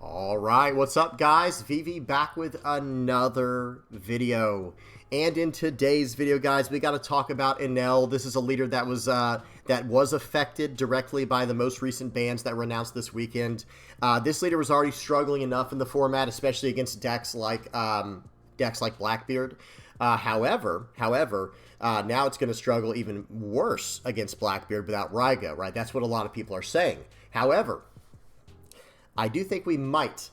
All right, what's up, guys? VV back with another video. And in today's video, guys, we got to talk about Enel. This is a leader that was affected directly by the most recent bans that were announced this weekend. This leader was already struggling enough in the format, especially against decks like Blackbeard. However, now it's going to struggle even worse against Blackbeard without Raigo, right? That's what a lot of people are saying. However, I do think we might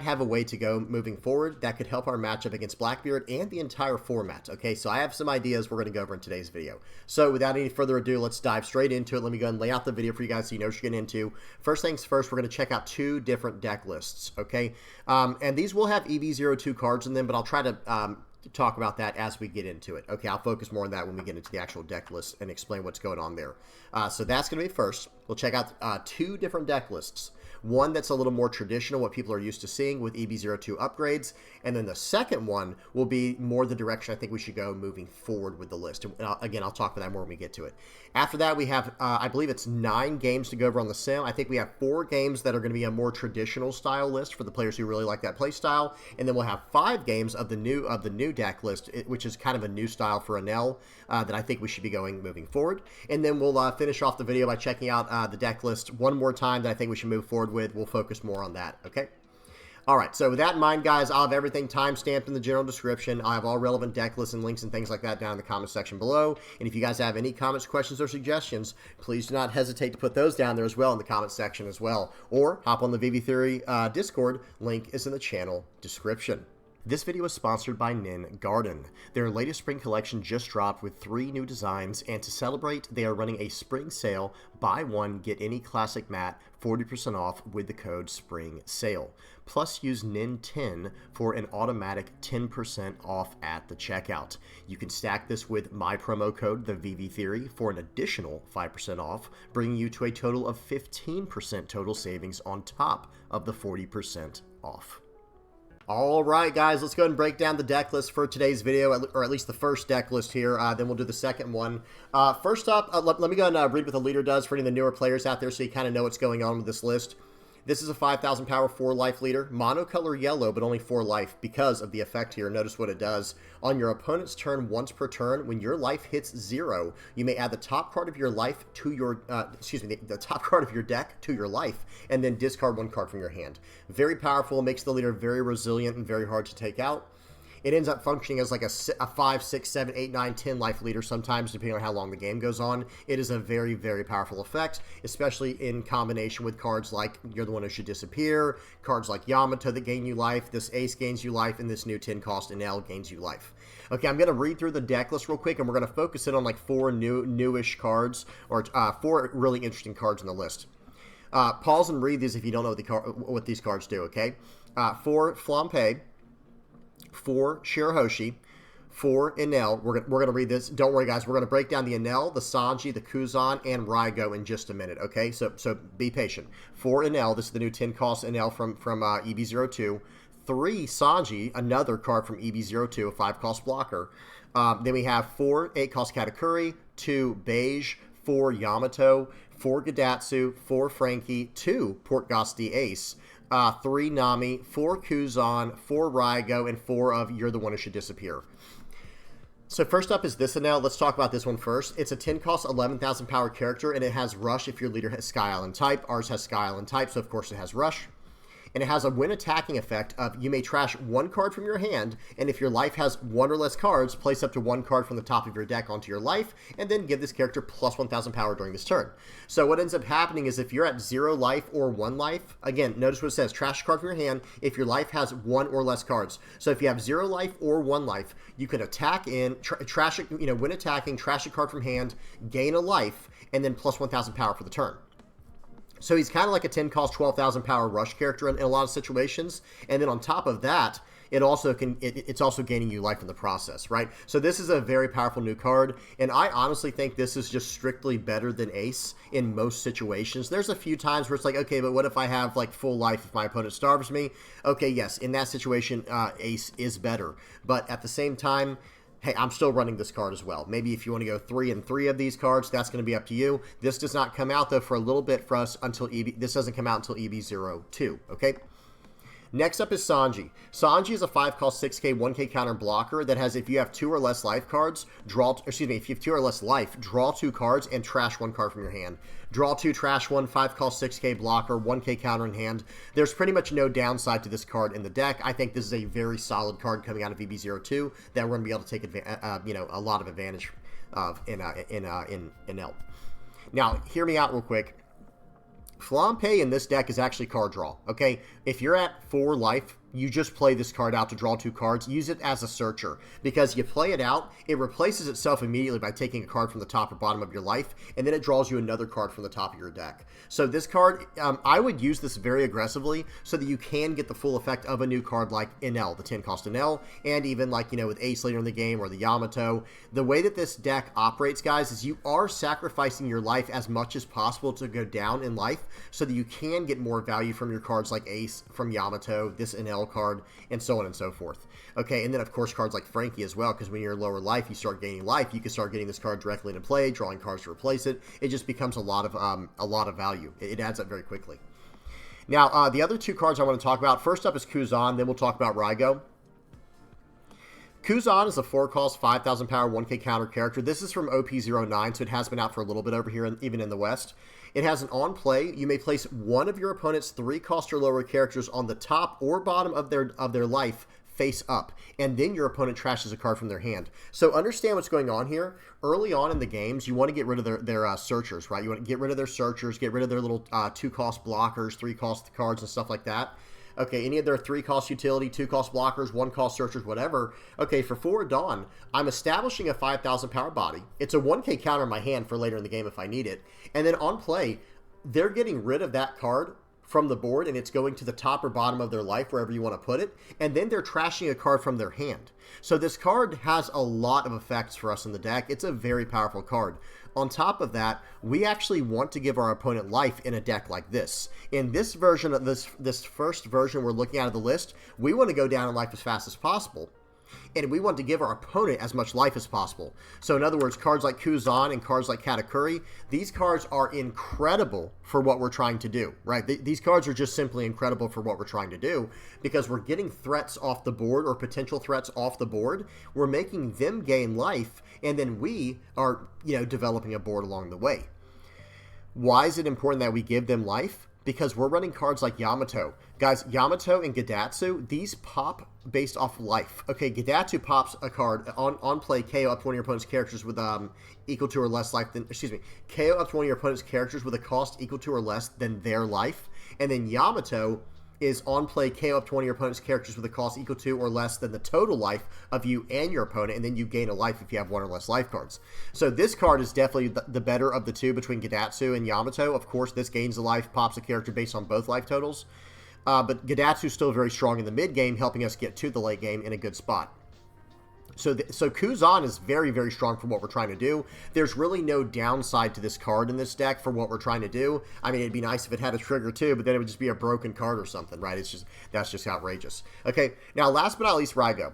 have a way to go moving forward that could help our matchup against Blackbeard and the entire format. Okay, so I have some ideas we're going to go over in today's video. So without any further ado, let's dive straight into it. Let me go and lay out the video for you guys so you know what you're getting into. First things first, we're going to check out two different deck lists. Okay, and these will have EV02 cards in them, but I'll try to talk about that as we get into it. Okay, I'll focus more on that when we get into the actual deck list and explain what's going on there. So that's going to be first. We'll check out two different deck lists. One that's a little more traditional, what people are used to seeing with EV02 upgrades. And then the second one will be more the direction I think we should go moving forward with the list. And again, I'll talk about that more when we get to it. After that, we have, I believe it's 9 games to go over on the sim. I think we have 4 games that are going to be a more traditional style list for the players who really like that play style. And then we'll have 5 games of the new deck list, which is kind of a new style for Enel that I think we should be going moving forward. And then we'll finish off the video by checking out the deck list one more time that I think we should move forward with. We'll focus more on that, okay? All right, so with that in mind, guys, I'll have everything time-stamped in the general description. I'll have all relevant deck lists and links and things like that down in the comment section below. And if you guys have any comments, questions, or suggestions, please do not hesitate to put those down there as well in the comment section as well. Or hop on the VV Theory Discord. Link is in the channel description. This video is sponsored by Nin Garden. Their latest spring collection just dropped with 3 new designs, and to celebrate, they are running a spring sale. Buy one, get any classic mat 40% off with the code SPRINGSALE. Plus, use NIN10 for an automatic 10% off at the checkout. You can stack this with my promo code, the VV Theory, for an additional 5% off, bringing you to a total of 15% total savings on top of the 40% off. All right, guys, let's go ahead and break down the deck list for today's video, or at least the first deck list here. Then we'll do the second one. First up, let me go and read what the leader does for any of the newer players out there so you kind of know what's going on with this list. This is a 5,000 power 4 life leader, monocolor yellow, but only 4 life because of the effect here. Notice what it does. On your opponent's turn, once per turn, when your life hits 0, you may add the top card of your life to your, the top card of your deck to your life, and then discard 1 card from your hand. Very powerful, makes the leader very resilient and very hard to take out. It ends up functioning as like a 5, 6, 7, 8, 9, 10 life leader sometimes, depending on how long the game goes on. It is a very, very powerful effect, especially in combination with cards like You're the One Who Should Disappear, cards like Yamato that gain you life, this Ace gains you life, and this new 10 cost Enel gains you life. Okay, I'm going to read through the deck list real quick, and we're going to focus in on like 4 newish cards, or 4 really interesting cards in the list. Pause and read these if you don't know what these cards do, okay? 4 Flampe, 4 Shirahoshi, 4 Enel. We're going to read this. Don't worry, guys. We're going to break down the Enel, the Sanji, the Kuzan, and Raigo in just a minute, okay? So be patient. 4 Enel. This is the new 10 cost Enel from EV02. 3 Sanji, another card from EV02, a 5 cost blocker. Then we have 4 8 cost Katakuri, 2 Beige, 4 Yamato, 4 Gadatsu, 4 Frankie, 2 Port Gosti Ace, 3 Nami, 4 Kuzan, 4 Raigo, and 4 of You're the One Who Should Disappear. So first up is this Enel. Let's talk about this one first. It's a 10 cost 11,000 power character, and it has Rush if your leader has Sky Island type. Ours has Sky Island type, so of course it has Rush. And it has a when attacking effect of you may trash 1 card from your hand, and if your life has 1 or less cards, place up to 1 card from the top of your deck onto your life, and then give this character plus 1,000 power during this turn. So what ends up happening is if you're at 0 life or 1 life, again, notice what it says, trash a card from your hand if your life has 1 or less cards. So if you have 0 life or 1 life, you can attack in, trash it, when attacking, trash a card from hand, gain a life, and then plus 1,000 power for the turn. So he's kind of like a 10 cost 12,000 power rush character in a lot of situations. And then on top of that, it's also gaining you life in the process, right? So this is a very powerful new card, and I honestly think this is just strictly better than Ace in most situations. There's a few times where it's like, okay, but what if I have like full life if my opponent starves me? Okay, yes, in that situation, Ace is better. But at the same time, hey, I'm still running this card as well. Maybe if you want to go 3 and 3 of these cards, that's going to be up to you. This does not come out, though, for a little bit for us until EV. This doesn't come out until EV02, okay? Next up is Sanji. Sanji is a 5-cost 6k 1k counter blocker that has, if you have 2 or less life cards, if you have 2 or less life, draw 2 cards and trash 1 card from your hand. Draw 2, trash 1, 5-cost 6k blocker, 1k counter in hand. There's pretty much no downside to this card in the deck. I think this is a very solid card coming out of VB02 that we're going to be able to take a lot of advantage of in Enel. Now, hear me out real quick. Flampe in this deck is actually card draw, okay? If you're at 4 life, you just play this card out to draw 2 cards. Use it as a searcher, because you play it out, it replaces itself immediately by taking a card from the top or bottom of your life, and then it draws you another card from the top of your deck. So this card, I would use this very aggressively so that you can get the full effect of a new card like Enel, the 10-cost Enel, and even like, you know, with Ace later in the game or the Yamato. The way that this deck operates, guys, is you are sacrificing your life as much as possible to go down in life so that you can get more value from your cards like Ace, from Yamato, this Enel card, and so on and so forth. Okay, and then of course cards like Frankie as well, because when you're lower life, you start gaining life. You can start getting this card directly into play, drawing cards to replace it. It just becomes a lot of value. It adds up very quickly. Now, the other 2 cards I want to talk about. First up is Kuzan, then we'll talk about Raigo. Kuzan is a 4-cost, 5,000 power, 1k counter character. This is from OP09, so it has been out for a little bit over here, even in the West. It has an on play. You may place one of your opponent's 3-cost or lower characters on the top or bottom of their life face up, and then your opponent trashes a card from their hand. So understand what's going on here. Early on in the games, you want to get rid of their searchers, right? You want to get rid of their searchers, get rid of their little 2-cost blockers, 3-cost cards, and stuff like that. Okay, any of their 3-cost utility, 2-cost blockers, 1-cost searchers, whatever. Okay, for Forward Dawn, I'm establishing a 5,000 power body. It's a 1k counter in my hand for later in the game if I need it. And then on play, they're getting rid of that card from the board, and it's going to the top or bottom of their life, wherever you want to put it, and then they're trashing a card from their hand. So this card has a lot of effects for us in the deck. It's a very powerful card. On top of that, we actually want to give our opponent life in a deck like this. In this version of this first version we're looking at of the list, we want to go down in life as fast as possible. And we want to give our opponent as much life as possible. So in other words, cards like Kuzan and cards like Katakuri, these cards are incredible for what we're trying to do, right? These cards are just simply incredible for what we're trying to do, because we're getting threats off the board, or potential threats off the board. We're making them gain life, and then we are, you know, developing a board along the way. Why is it important that we give them life? Because we're running cards like Yamato. Guys, Yamato and Gidatsu, these pop based off life. Okay, Gidatsu pops a card on play, KO up to one of your opponent's characters with equal to or less life than, KO up to one of your opponent's characters with a cost equal to or less than their life. And then Yamato is on play, KO up to one of your opponent's characters with a cost equal to or less than the total life of you and your opponent, and then you gain a life if you have 1 or less life cards. So this card is definitely the better of the 2 between Gidatsu and Yamato. Of course, this gains a life, pops a character based on both life totals. But Gidatsu is still very strong in the mid game, helping us get to the late game in a good spot. So Kuzan is very, very strong for what we're trying to do. There's really no downside to this card in this deck for what we're trying to do. I mean, it'd be nice if it had a trigger too, but then it would just be a broken card or something, right? That's just outrageous. Okay, now last but not least, Raigo.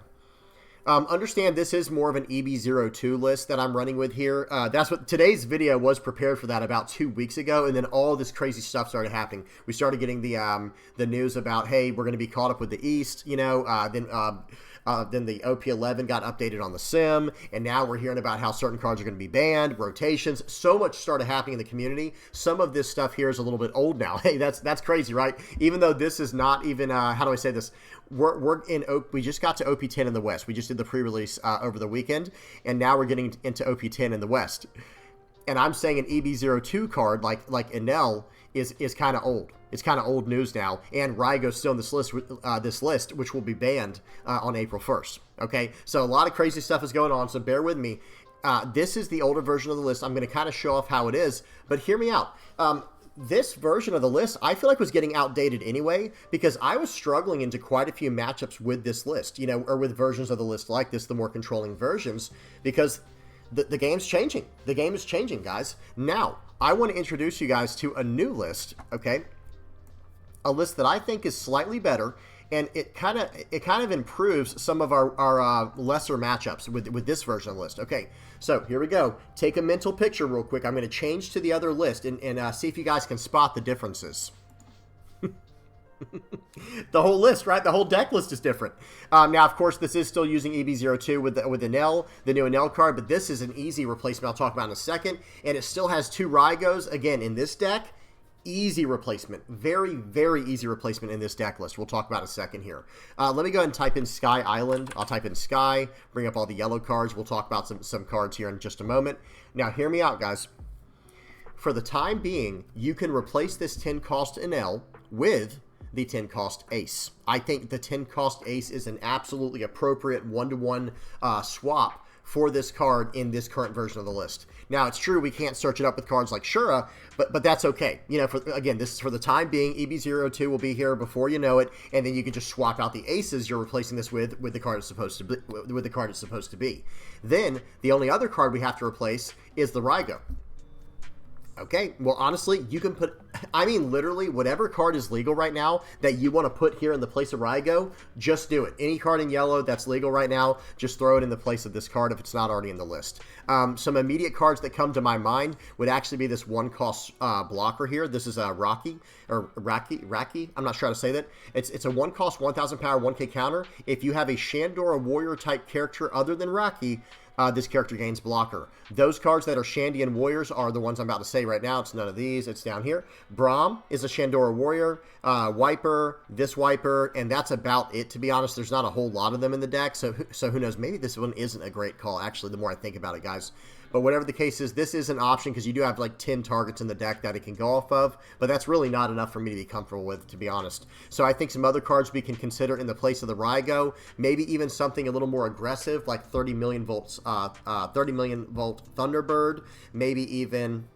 Understand this is more of an EB02 list that I'm running with here. That's what today's video was prepared for, that about 2 weeks ago, and then all this crazy stuff started happening. We started getting the news about, hey, we're going to be caught up with the East, you know, then the OP11 got updated on the sim, and now we're hearing about how certain cards are going to be banned, rotations. So much started happening in the community. Some of this stuff here is a little bit old now. Hey, that's crazy, right? Even though this is not even, how do I say this? We just got to OP10 in the West. We just did the pre-release over the weekend, and now we're getting into OP10 in the West. And I'm saying an EB02 card like Enel is kind of old. It's kind of old news now, and Raigo's still in this list, which will be banned on April 1st. Okay, so a lot of crazy stuff is going on, so bear with me. This is the older version of the list. I'm going to kind of show off how it is, but hear me out. This version of the list, I feel like was getting outdated anyway, because I was struggling into quite a few matchups with this list, you know, or with versions of the list like this, the more controlling versions, because the game's changing. The game is changing, guys. Now, I want to introduce you guys to a new list, okay? A list that I think is slightly better, and it kind of improves some of our lesser matchups with this version of the list. Okay, so here we go. Take a mental picture real quick. I'm going to change to the other list and see if you guys can spot the differences. The whole list, right? The whole deck list is different. Now, of course, this is still using EB02 with Enel, the new Enel card, but this is an easy replacement I'll talk about in a second, and it still has 2 Raigos. Again, in this deck, easy replacement. Very, very easy replacement in this deck list. We'll talk about in a second here. Let me go ahead and type in Sky Island. I'll type in Sky, bring up all the yellow cards. We'll talk about some cards here in just a moment. Now, hear me out, guys. For the time being, you can replace this 10 cost Enel with the 10 cost Ace. I think the 10 cost Ace is an absolutely appropriate one-to-one swap for this card in this current version of the list. Now, it's true we can't search it up with cards like Shura, but that's okay. You know, again, this is for the time being. EB02 will be here before you know it, and then you can just swap out the aces you're replacing this with the card it's supposed to be. Then the only other card we have to replace is the Raigo. Okay, well, honestly, you can put, I mean, literally, whatever card is legal right now that you want to put here in the place of Raigo, just do it. Any card in yellow that's legal right now, just throw it in the place of this card if it's not already in the list. Some immediate cards that come to my mind would actually be this 1-cost blocker here. This is Raki. I'm not sure how to say that. It's a 1-cost, 1,000 power, 1k counter. If you have a Shandor warrior type character other than Raki, this character gains blocker. Those cards that are Shandy and Warriors are the ones I'm about to say right now. It's none of these. It's down here. Braum is a Shandora Warrior. Wiper, this Wiper, and that's about it, to be honest. There's not a whole lot of them in the deck, so who knows? Maybe this one isn't a great call, actually, the more I think about it, guys. But whatever the case is, this is an option because you do have like 10 targets in the deck that it can go off of, but that's really not enough for me to be comfortable with, to be honest. So I think some other cards we can consider in the place of the Raigo, maybe even something a little more aggressive like 30 million volt Thunderbird, maybe even...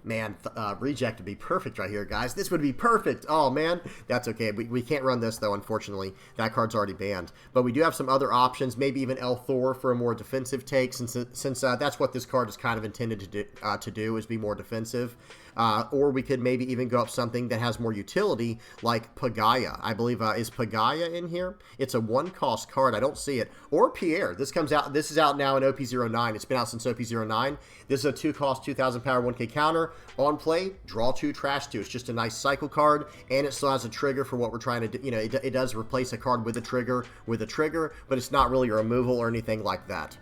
Man, Reject would be perfect right here, guys. This would be perfect. Oh, man. That's okay. We can't run this, though, unfortunately. That card's already banned. But we do have some other options, maybe even El Thor for a more defensive take, since that's what this card is kind of intended to do is be more defensive. Or we could maybe even go up something that has more utility, like Pagaya. I believe, is Pagaya in here? It's a 1-cost card. I don't see it. Or Pierre. This is out now in OP09. It's been out since OP09. This is a 2-cost, 2,000 power, 1k counter. On play, draw 2, trash 2. It's just a nice cycle card, and it still has a trigger for what we're trying to do. You know, it does replace a card with a trigger, but it's not really a removal or anything like that.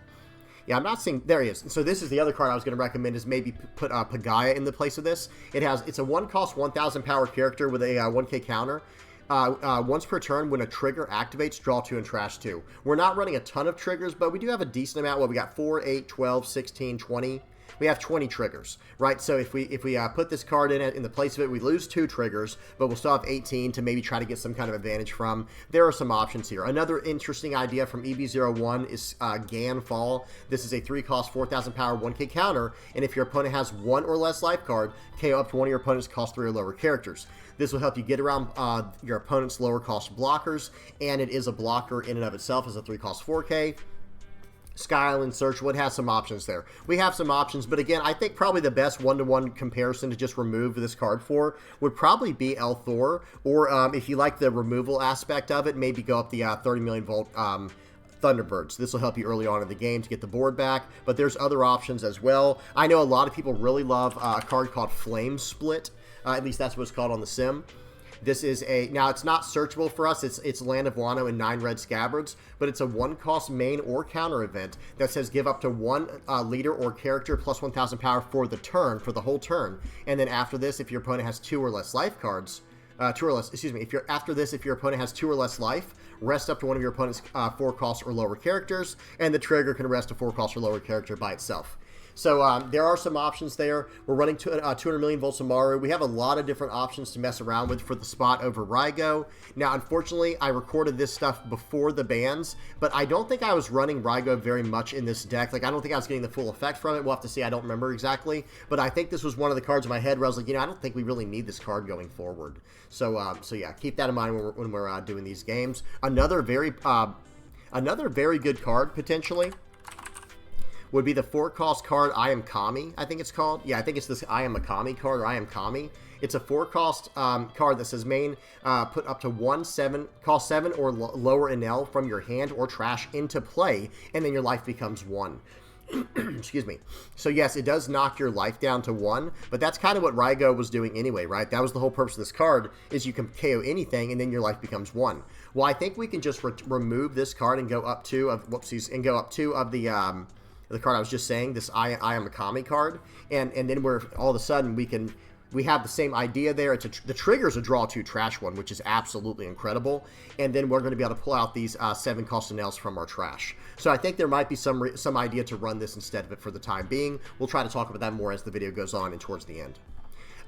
Yeah, I'm not seeing... There he is. So this is the other card I was going to recommend, is maybe put Pagaya in the place of this. It's a 1-cost, 1,000 power character with a 1k counter. Once per turn, when a trigger activates, draw 2 and trash 2. We're not running a ton of triggers, but we do have a decent amount. Well, we got 4, 8, 12, 16, 20... We have 20 triggers, right? So if we put this card in the place of it, we lose 2 triggers, but we'll still have 18 to maybe try to get some kind of advantage from. There are some options here. Another interesting idea from EB01 is Gan Fall. This is a 3-cost, 4,000 power, 1k counter, and if your opponent has 1 or less life card, KO up to one of your opponent's cost 3 or lower characters. This will help you get around your opponent's lower cost blockers, and it is a blocker in and of itself as a 3-cost 4k. Sky Island Searchwood has some options there. We have some options, but again, I think probably the best one-to-one comparison to just remove this card for would probably be El Thor, or if you like the removal aspect of it, maybe go up the 30 million volt Thunderbirds. This will help you early on in the game to get the board back, but there's other options as well. I know a lot of people really love a card called Flame Split. At least that's what it's called on the sim. This is now it's not searchable for us. It's Land of Wano and 9 red scabbards, but it's a 1-cost main or counter event that says give up to 1 leader or character plus 1,000 power for the whole turn. And then after this, if your opponent has 2 or less life cards, if your opponent has 2 or less life, rest up to one of your opponent's 4-cost or lower characters, and the trigger can rest a 4-cost or lower character by itself. So there are some options there. We're running 200 million volts Amaru. We have a lot of different options to mess around with for the spot over Raigo. Now, unfortunately, I recorded this stuff before the bans, but I don't think I was running Raigo very much in this deck. Like, I don't think I was getting the full effect from it. We'll have to see. I don't remember exactly. But I think this was one of the cards in my head where I was like, I don't think we really need this card going forward. So yeah, keep that in mind when we're doing these games. Another very good card, potentially, would be the 4-cost card, I Am Kami, I think it's called. Yeah, I think it's this I Am a Kami card, or I Am Kami. It's a 4-cost card that says main, put up to cost 7 or lower Enel from your hand or trash into play, and then your life becomes 1. Excuse me. So yes, it does knock your life down to 1, but that's kind of what Raigo was doing anyway, right? That was the whole purpose of this card, is you can KO anything and then your life becomes 1. Well, I think we can just remove this card and go up 2 of, whoopsies, and go up 2 of the card I was just saying, this I am a Kami card, and then we're, all of a sudden, we have the same idea there. The trigger's a draw 2 trash one, which is absolutely incredible. And then we're going to be able to pull out these 7 cost Enels from our trash. So I think there might be some idea to run this instead of it for the time being. We'll try to talk about that more as the video goes on and towards the end.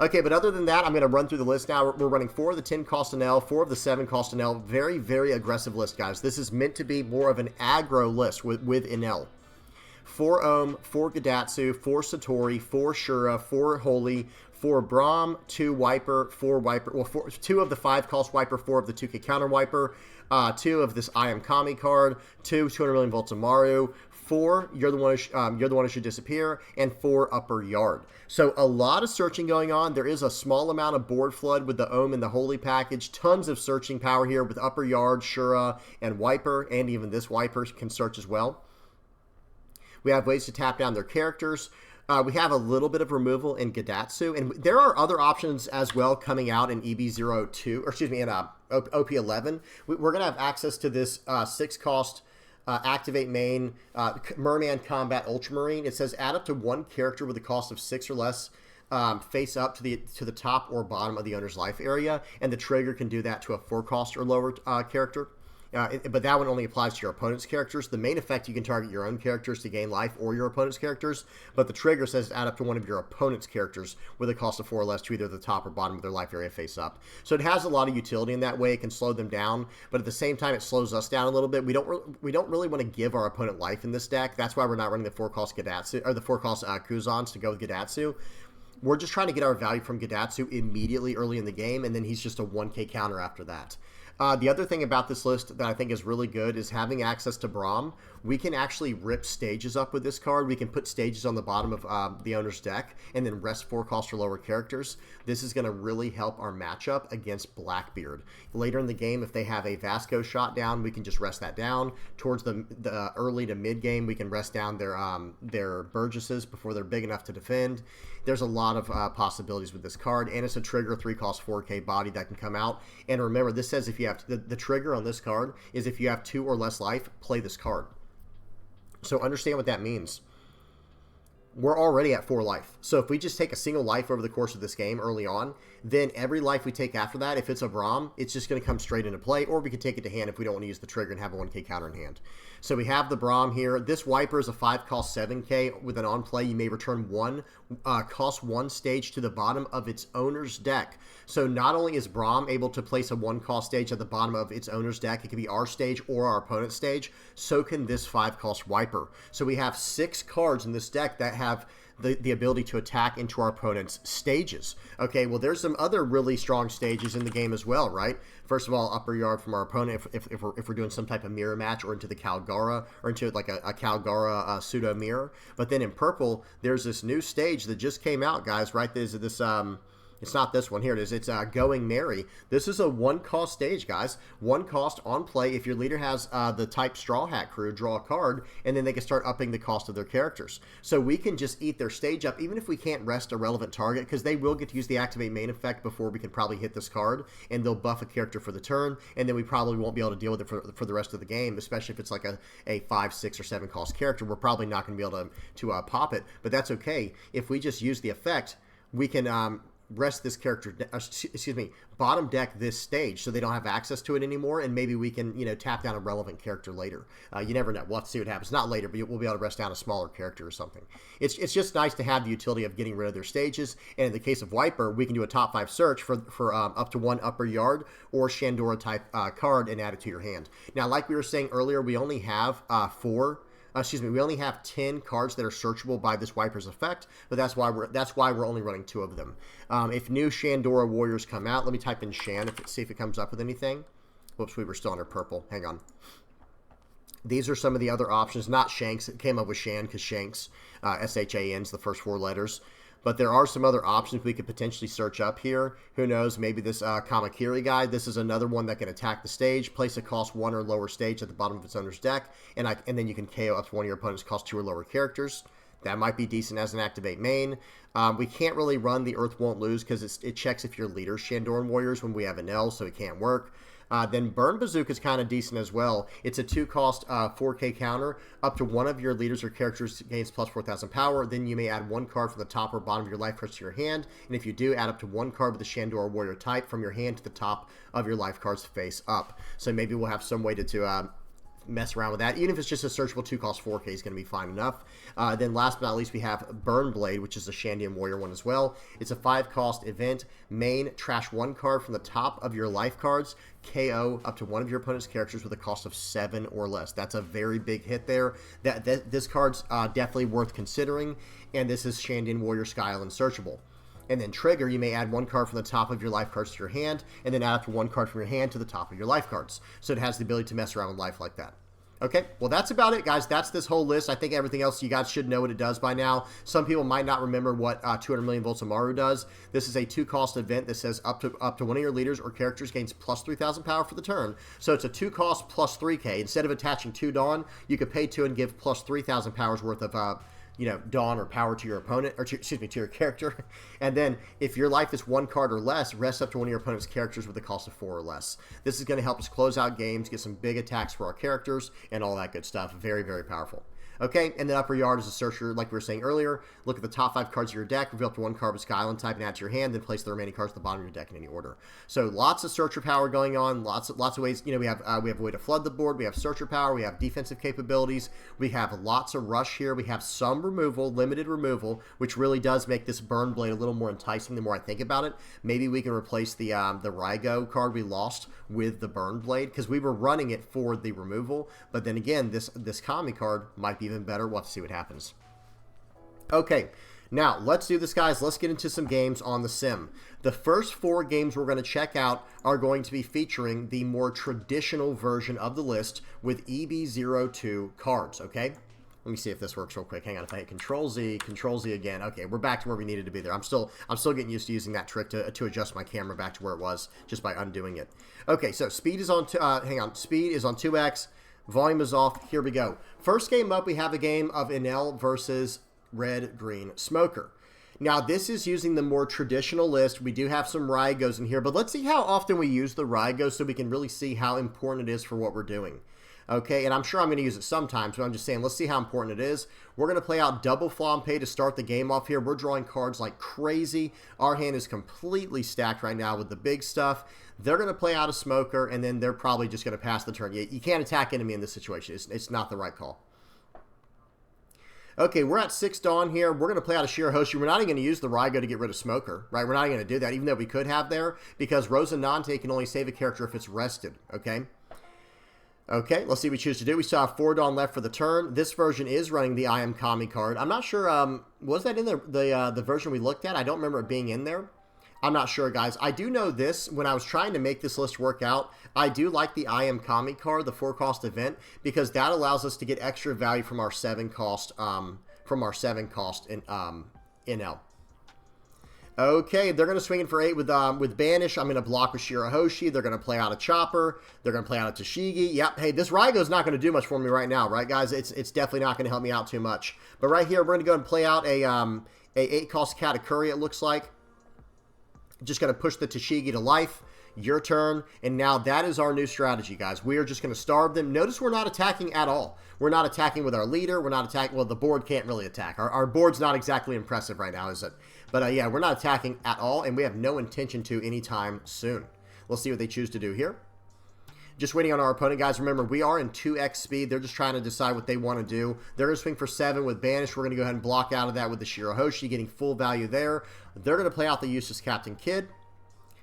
Okay, but other than that, I'm going to run through the list now. We're running 4 of the 10 cost Enel, 4 of the 7 cost Enel. Very, very aggressive list, guys. This is meant to be more of an aggro list with Enel. 4 Ohm, 4 Gadatsu, 4 Satori, 4 Shura, 4 Holy, 4 Braum, 2 Wiper, 4 Wiper, well, 2 of the 5 cost Wiper, 4 of the 2K counter Wiper, 2 of this I Am Kami card, 2 200 million volts of Maru, 4 you're the one who should disappear, and 4 upper yard. So a lot of searching going on. There is a small amount of board flood with the Ohm and the Holy package. Tons of searching power here with upper yard, Shura, and Wiper, and even this Wiper can search as well. We have ways to tap down their characters. We have a little bit of removal in Gadatsu, and there are other options as well coming out in EB02, or excuse me, in OP11. We're going to have access to this 6 cost activate main Merman Combat Ultramarine. It says add up to 1 character with a cost of 6 or less face up to the top or bottom of the owner's life area, and the trigger can do that to a 4 cost or lower character. But that one only applies to your opponent's characters. The main effect, you can target your own characters to gain life or your opponent's characters, but the trigger says add up to 1 of your opponent's characters with a cost of 4 or less to either the top or bottom of their life area face up. So it has a lot of utility in that way. It can slow them down, but at the same time, it slows us down a little bit. We don't really want to give our opponent life in this deck. That's why we're not running the 4 cost Gadatsu, or the 4 cost Kuzans to go with Gadatsu. We're just trying to get our value from Gadatsu immediately early in the game, and then he's just a 1K counter after that. The other thing about this list that I think is really good is having access to Braum. We can actually rip stages up with this card. We can put stages on the bottom of the owner's deck and then rest 4 cost or lower characters. This is going to really help our matchup against Blackbeard. Later in the game, if they have a Vasco shot down, we can just rest that down. Towards the early to mid game, we can rest down their Burgesses before they're big enough to defend. There's a lot of possibilities with this card, and it's a trigger 3 cost 4K body that can come out. And remember, this says if you have the trigger on this card is if you have 2 or less life, play this card. So understand what that means. We're already at 4 life. So if we just take a single life over the course of this game early on, then every life we take after that, if it's a Braum, it's just going to come straight into play, or we can take it to hand if we don't want to use the trigger and have a 1K counter in hand. So we have the Braum here. This Wiper is a 5 cost 7K. With an on play, you may return 1 cost 1 stage to the bottom of its owner's deck. So not only is Braum able to place a 1 cost stage at the bottom of its owner's deck, it can be our stage or our opponent's stage, so can this 5 cost Wiper. So we have 6 cards in this deck that have the ability to attack into our opponent's stages. Okay, well, there's some other really strong stages in the game as well, right? First of all, upper yard from our opponent if we're doing some type of mirror match, or into the Calgara, or into like a Calgara pseudo mirror. But then in purple, there's this new stage that just came out, guys, right? There's this it's not this one. Here it is. It's Going Merry. This is a 1 cost stage, guys. 1 cost on play. If your leader has the type Straw Hat Crew, draw a card, and then they can start upping the cost of their characters. So we can just eat their stage up, even if we can't rest a relevant target, because they will get to use the Activate main effect before we can probably hit this card, and they'll buff a character for the turn, and then we probably won't be able to deal with it for the rest of the game, especially if it's like a 5, 6, or 7 cost character. We're probably not going to be able to pop it, but that's okay. If we just use the effect, we can rest this character, excuse me, bottom deck this stage so they don't have access to it anymore, and maybe we can, tap down a relevant character later. You never know. We'll have to see what happens. Not later, but we'll be able to rest down a smaller character or something. It's just nice to have the utility of getting rid of their stages, and in the case of Wiper, we can do a top 5 search for up to 1 upper yard or Shandora type card and add it to your hand. Now, like we were saying earlier, we only have we only have 10 cards that are searchable by this Wiper's effect, but that's why we're only running 2 of them. If new Shandora Warriors come out, let me type in Shan, see if it comes up with anything. Whoops, we were still under purple. Hang on. These are some of the other options. Not Shanks. It came up with Shan because Shanks, S-H-A-N, is the first 4 letters. But there are some other options we could potentially search up here. Who knows? Maybe this Kamakiri guy. This is another one that can attack the stage, place a cost 1 or lower stage at the bottom of its owner's deck, and then you can KO up to one of your opponent's cost 2 or lower characters. That might be decent as an activate main. We can't really run the Earth Won't Lose because it checks if your leader's Shandoran Warriors when we have Enel, so it can't work. Then Burn Bazooka is kind of decent as well. It's a 2-cost 4K counter. Up to one of your leaders or characters gains plus 4,000 power. Then you may add 1 card from the top or bottom of your life cards to your hand. And if you do, add up to 1 card with the Shandoran Warrior type from your hand to the top of your life cards face up. So maybe we'll have some way to mess around with that. Even if it's just a searchable 2-cost 4K is going to be fine enough. Then last but not least, we have Burn Blade, which is a Shandian Warrior one as well. It's a 5-cost event. Main, trash 1 card from the top of your life cards. KO up to one of your opponent's characters with a cost of 7 or less. That's a very big hit there. This card's definitely worth considering. And this is Shandian Warrior Sky Island searchable. And then trigger, you may add 1 card from the top of your life cards to your hand, and then add up to 1 card from your hand to the top of your life cards. So it has the ability to mess around with life like that. Okay, well, that's about it, guys. That's this whole list. I think everything else, you guys should know what it does by now. Some people might not remember what 200 million volts Amaru does. This is a 2-cost event that says up to one of your leaders or characters gains plus 3,000 power for the turn. So it's a 2-cost plus 3K. Instead of attaching 2 Dawn, you could pay 2 and give plus 3,000 powers worth of Dawn or power to your opponent, or to your character. And then if your life is 1 card or less, rest up to one of your opponent's characters with a cost of 4 or less. This is going to help us close out games, get some big attacks for our characters, and all that good stuff. Very, very powerful. Okay, and then upper yard is a searcher, like we were saying earlier. Look at the top 5 cards of your deck, reveal up to 1 card with Sky Island type and add to your hand, then place the remaining cards at the bottom of your deck in any order. So lots of searcher power going on, lots of ways. We have a way to flood the board. We have searcher power. We have defensive capabilities. We have lots of rush here. We have some removal, limited removal, which really does make this Burn Blade a little more enticing the more I think about it. Maybe we can replace the Raigo card we lost with the Burn Blade because we were running it for the removal. But then again, this Kami card might be even better. We'll have to see what happens. Okay, now let's do this, guys. Let's get into some games on the sim. The first 4 games we're going to check out are going to be featuring the more traditional version of the list with EB02 cards, okay? Let me see if this works real quick. Hang on, if I hit Control Z again. Okay, we're back to where we needed to be there. I'm still getting used to using that trick to adjust my camera back to where it was just by undoing it. Okay, so speed is on speed is on 2x. Volume is off. Here we go. First game up, we have a game of Enel versus Red-Green Smoker. Now, this is using the more traditional list. We do have some Raigos in here, but let's see how often we use the Raigo so we can really see how important it is for what we're doing. Okay, and I'm sure I'm going to use it sometimes, but I'm just saying, let's see how important it is. We're going to play out double Flampe to start the game off here. We're drawing cards like crazy. Our hand is completely stacked right now with the big stuff. They're going to play out a Smoker, and then they're probably just going to pass the turn. You can't attack enemy in this situation. It's not the right call. Okay, we're at 6 Dawn here. We're going to play out a Shirahoshi. We're not even going to use the Raigo to get rid of Smoker, right? We're not even going to do that, even though we could have there, because Rosinante can only save a character if it's rested, okay? Okay, let's see what we choose to do. We still have 4 Dawn left for the turn. This version is running the I Am Kami card. I'm not sure, was that in the version we looked at? I don't remember it being in there. I'm not sure, guys. I do know this, when I was trying to make this list work out, I do like the I Am Kami card, the 4-cost event, because that allows us to get extra value from our 7-cost, in Enel. Okay, they're going to swing in for 8 with Banish. I'm going to block with Shirahoshi. They're going to play out a Chopper. They're going to play out a Tashigi. Yep, hey, this Raigo's not going to do much for me right now, right, guys? It's definitely not going to help me out too much. But right here, we're going to go and play out a 8-cost Katakuri, it looks like. Just going to push the Tashigi to life. Your turn. And now that is our new strategy, guys. We are just going to starve them. Notice we're not attacking at all. We're not attacking with our leader. We're not attacking. Well, the board can't really attack. Our board's not exactly impressive right now, is it? But yeah, we're not attacking at all, and we have no intention to anytime soon. We'll see what they choose to do here. Just waiting on our opponent, guys. Remember, we are in 2x speed. They're just trying to decide what they want to do. They're going to swing for 7 with Banish. We're going to go ahead and block out of that with the Shirahoshi, getting full value there. They're going to play out the useless Captain Kidd.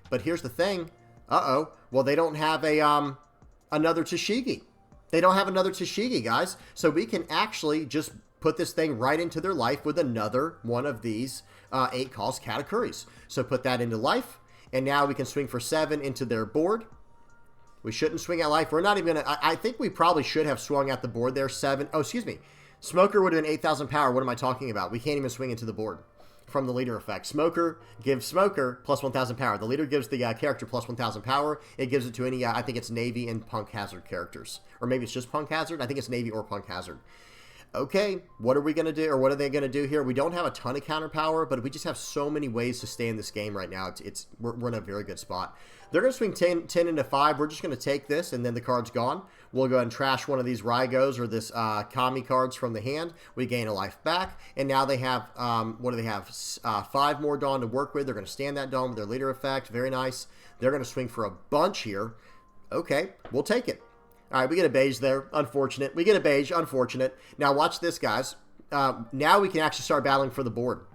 But here's the thing. Uh-oh. Well, they don't have another Tashigi. They don't have another Tashigi, guys. So we can actually just put this thing right into their life with another one of these 8-cost Katakuris. So put that into life, and now we can swing for 7 into their board. We shouldn't swing at life. We're not even going to... I think we probably should have swung at the board there. 7... Oh, excuse me. Smoker would have been 8,000 power. What am I talking about? We can't even swing into the board. from the leader effect. Smoker gives Smoker plus 1,000 power. The leader gives the character plus 1,000 power. It gives it to any, I think it's Navy and Punk Hazard characters. Or maybe it's just Punk Hazard. I think it's Navy or Punk Hazard. Okay, what are we going to do, or what are they going to do here? We don't have a ton of counter power, but we just have so many ways to stay in this game right now. We're in a very good spot. They're going to swing 10 into 5. We're just going to take this, and then the card's gone. We'll go ahead and trash one of these Raigos or this Kami cards from the hand. We gain a life back, and now they have, what do they have? 5 more Dawn to work with. They're going to stand that Dawn with their leader effect. Very nice. They're going to swing for a bunch here. Okay, we'll take it. All right, we get a beige there. Unfortunate. We get a beige. Unfortunate. Now, watch this, guys. Now we can actually start battling for the board.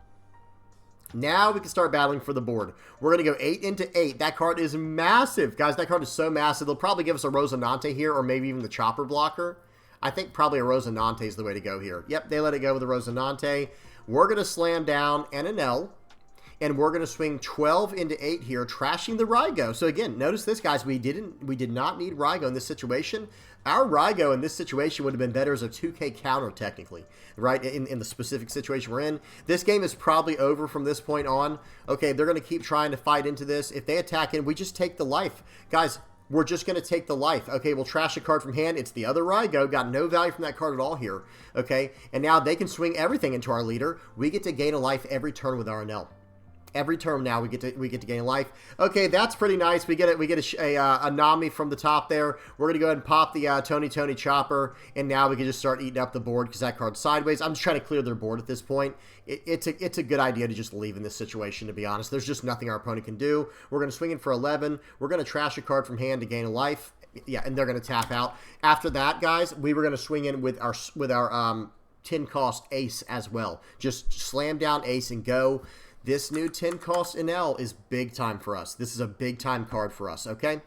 Now we can start battling for the board. We're going to go 8 into 8. That card is massive. Guys, that card is so massive. They'll probably give us a Rosinante here, or maybe even the Chopper Blocker. I think probably a Rosinante is the way to go here. Yep, they let it go with a Rosinante. We're going to slam down an Enel. And we're going to swing 12 into 8 here, trashing the Raigo. So again, notice this, guys. We did not need Raigo in this situation. Our Raigo in this situation would have been better as a 2K counter, technically, right? In the specific situation we're in. This game is probably over from this point on. Okay, they're going to keep trying to fight into this. If they attack in, we just take the life. Guys, we're just going to take the life. Okay, we'll trash a card from hand. It's the other Raigo. Got no value from that card at all here. Okay, and now they can swing everything into our leader. We get to gain a life every turn with our Enel. Every turn now we get to gain life. Okay, that's pretty nice. We get a Nami from the top there. We're gonna go ahead and pop the Tony Chopper, and now we can just start eating up the board because that card's sideways. I'm just trying to clear their board at this point. It's a good idea to just leave in this situation, to be honest. There's just nothing our opponent can do. We're gonna swing in for 11. We're gonna trash a card from hand to gain a life. Yeah, and they're gonna tap out. After that, guys, we were gonna swing in with our 10 cost ace as well. Just slam down ace and go. This new 10 cost Enel is big time for us. This is a big time card for us, okay?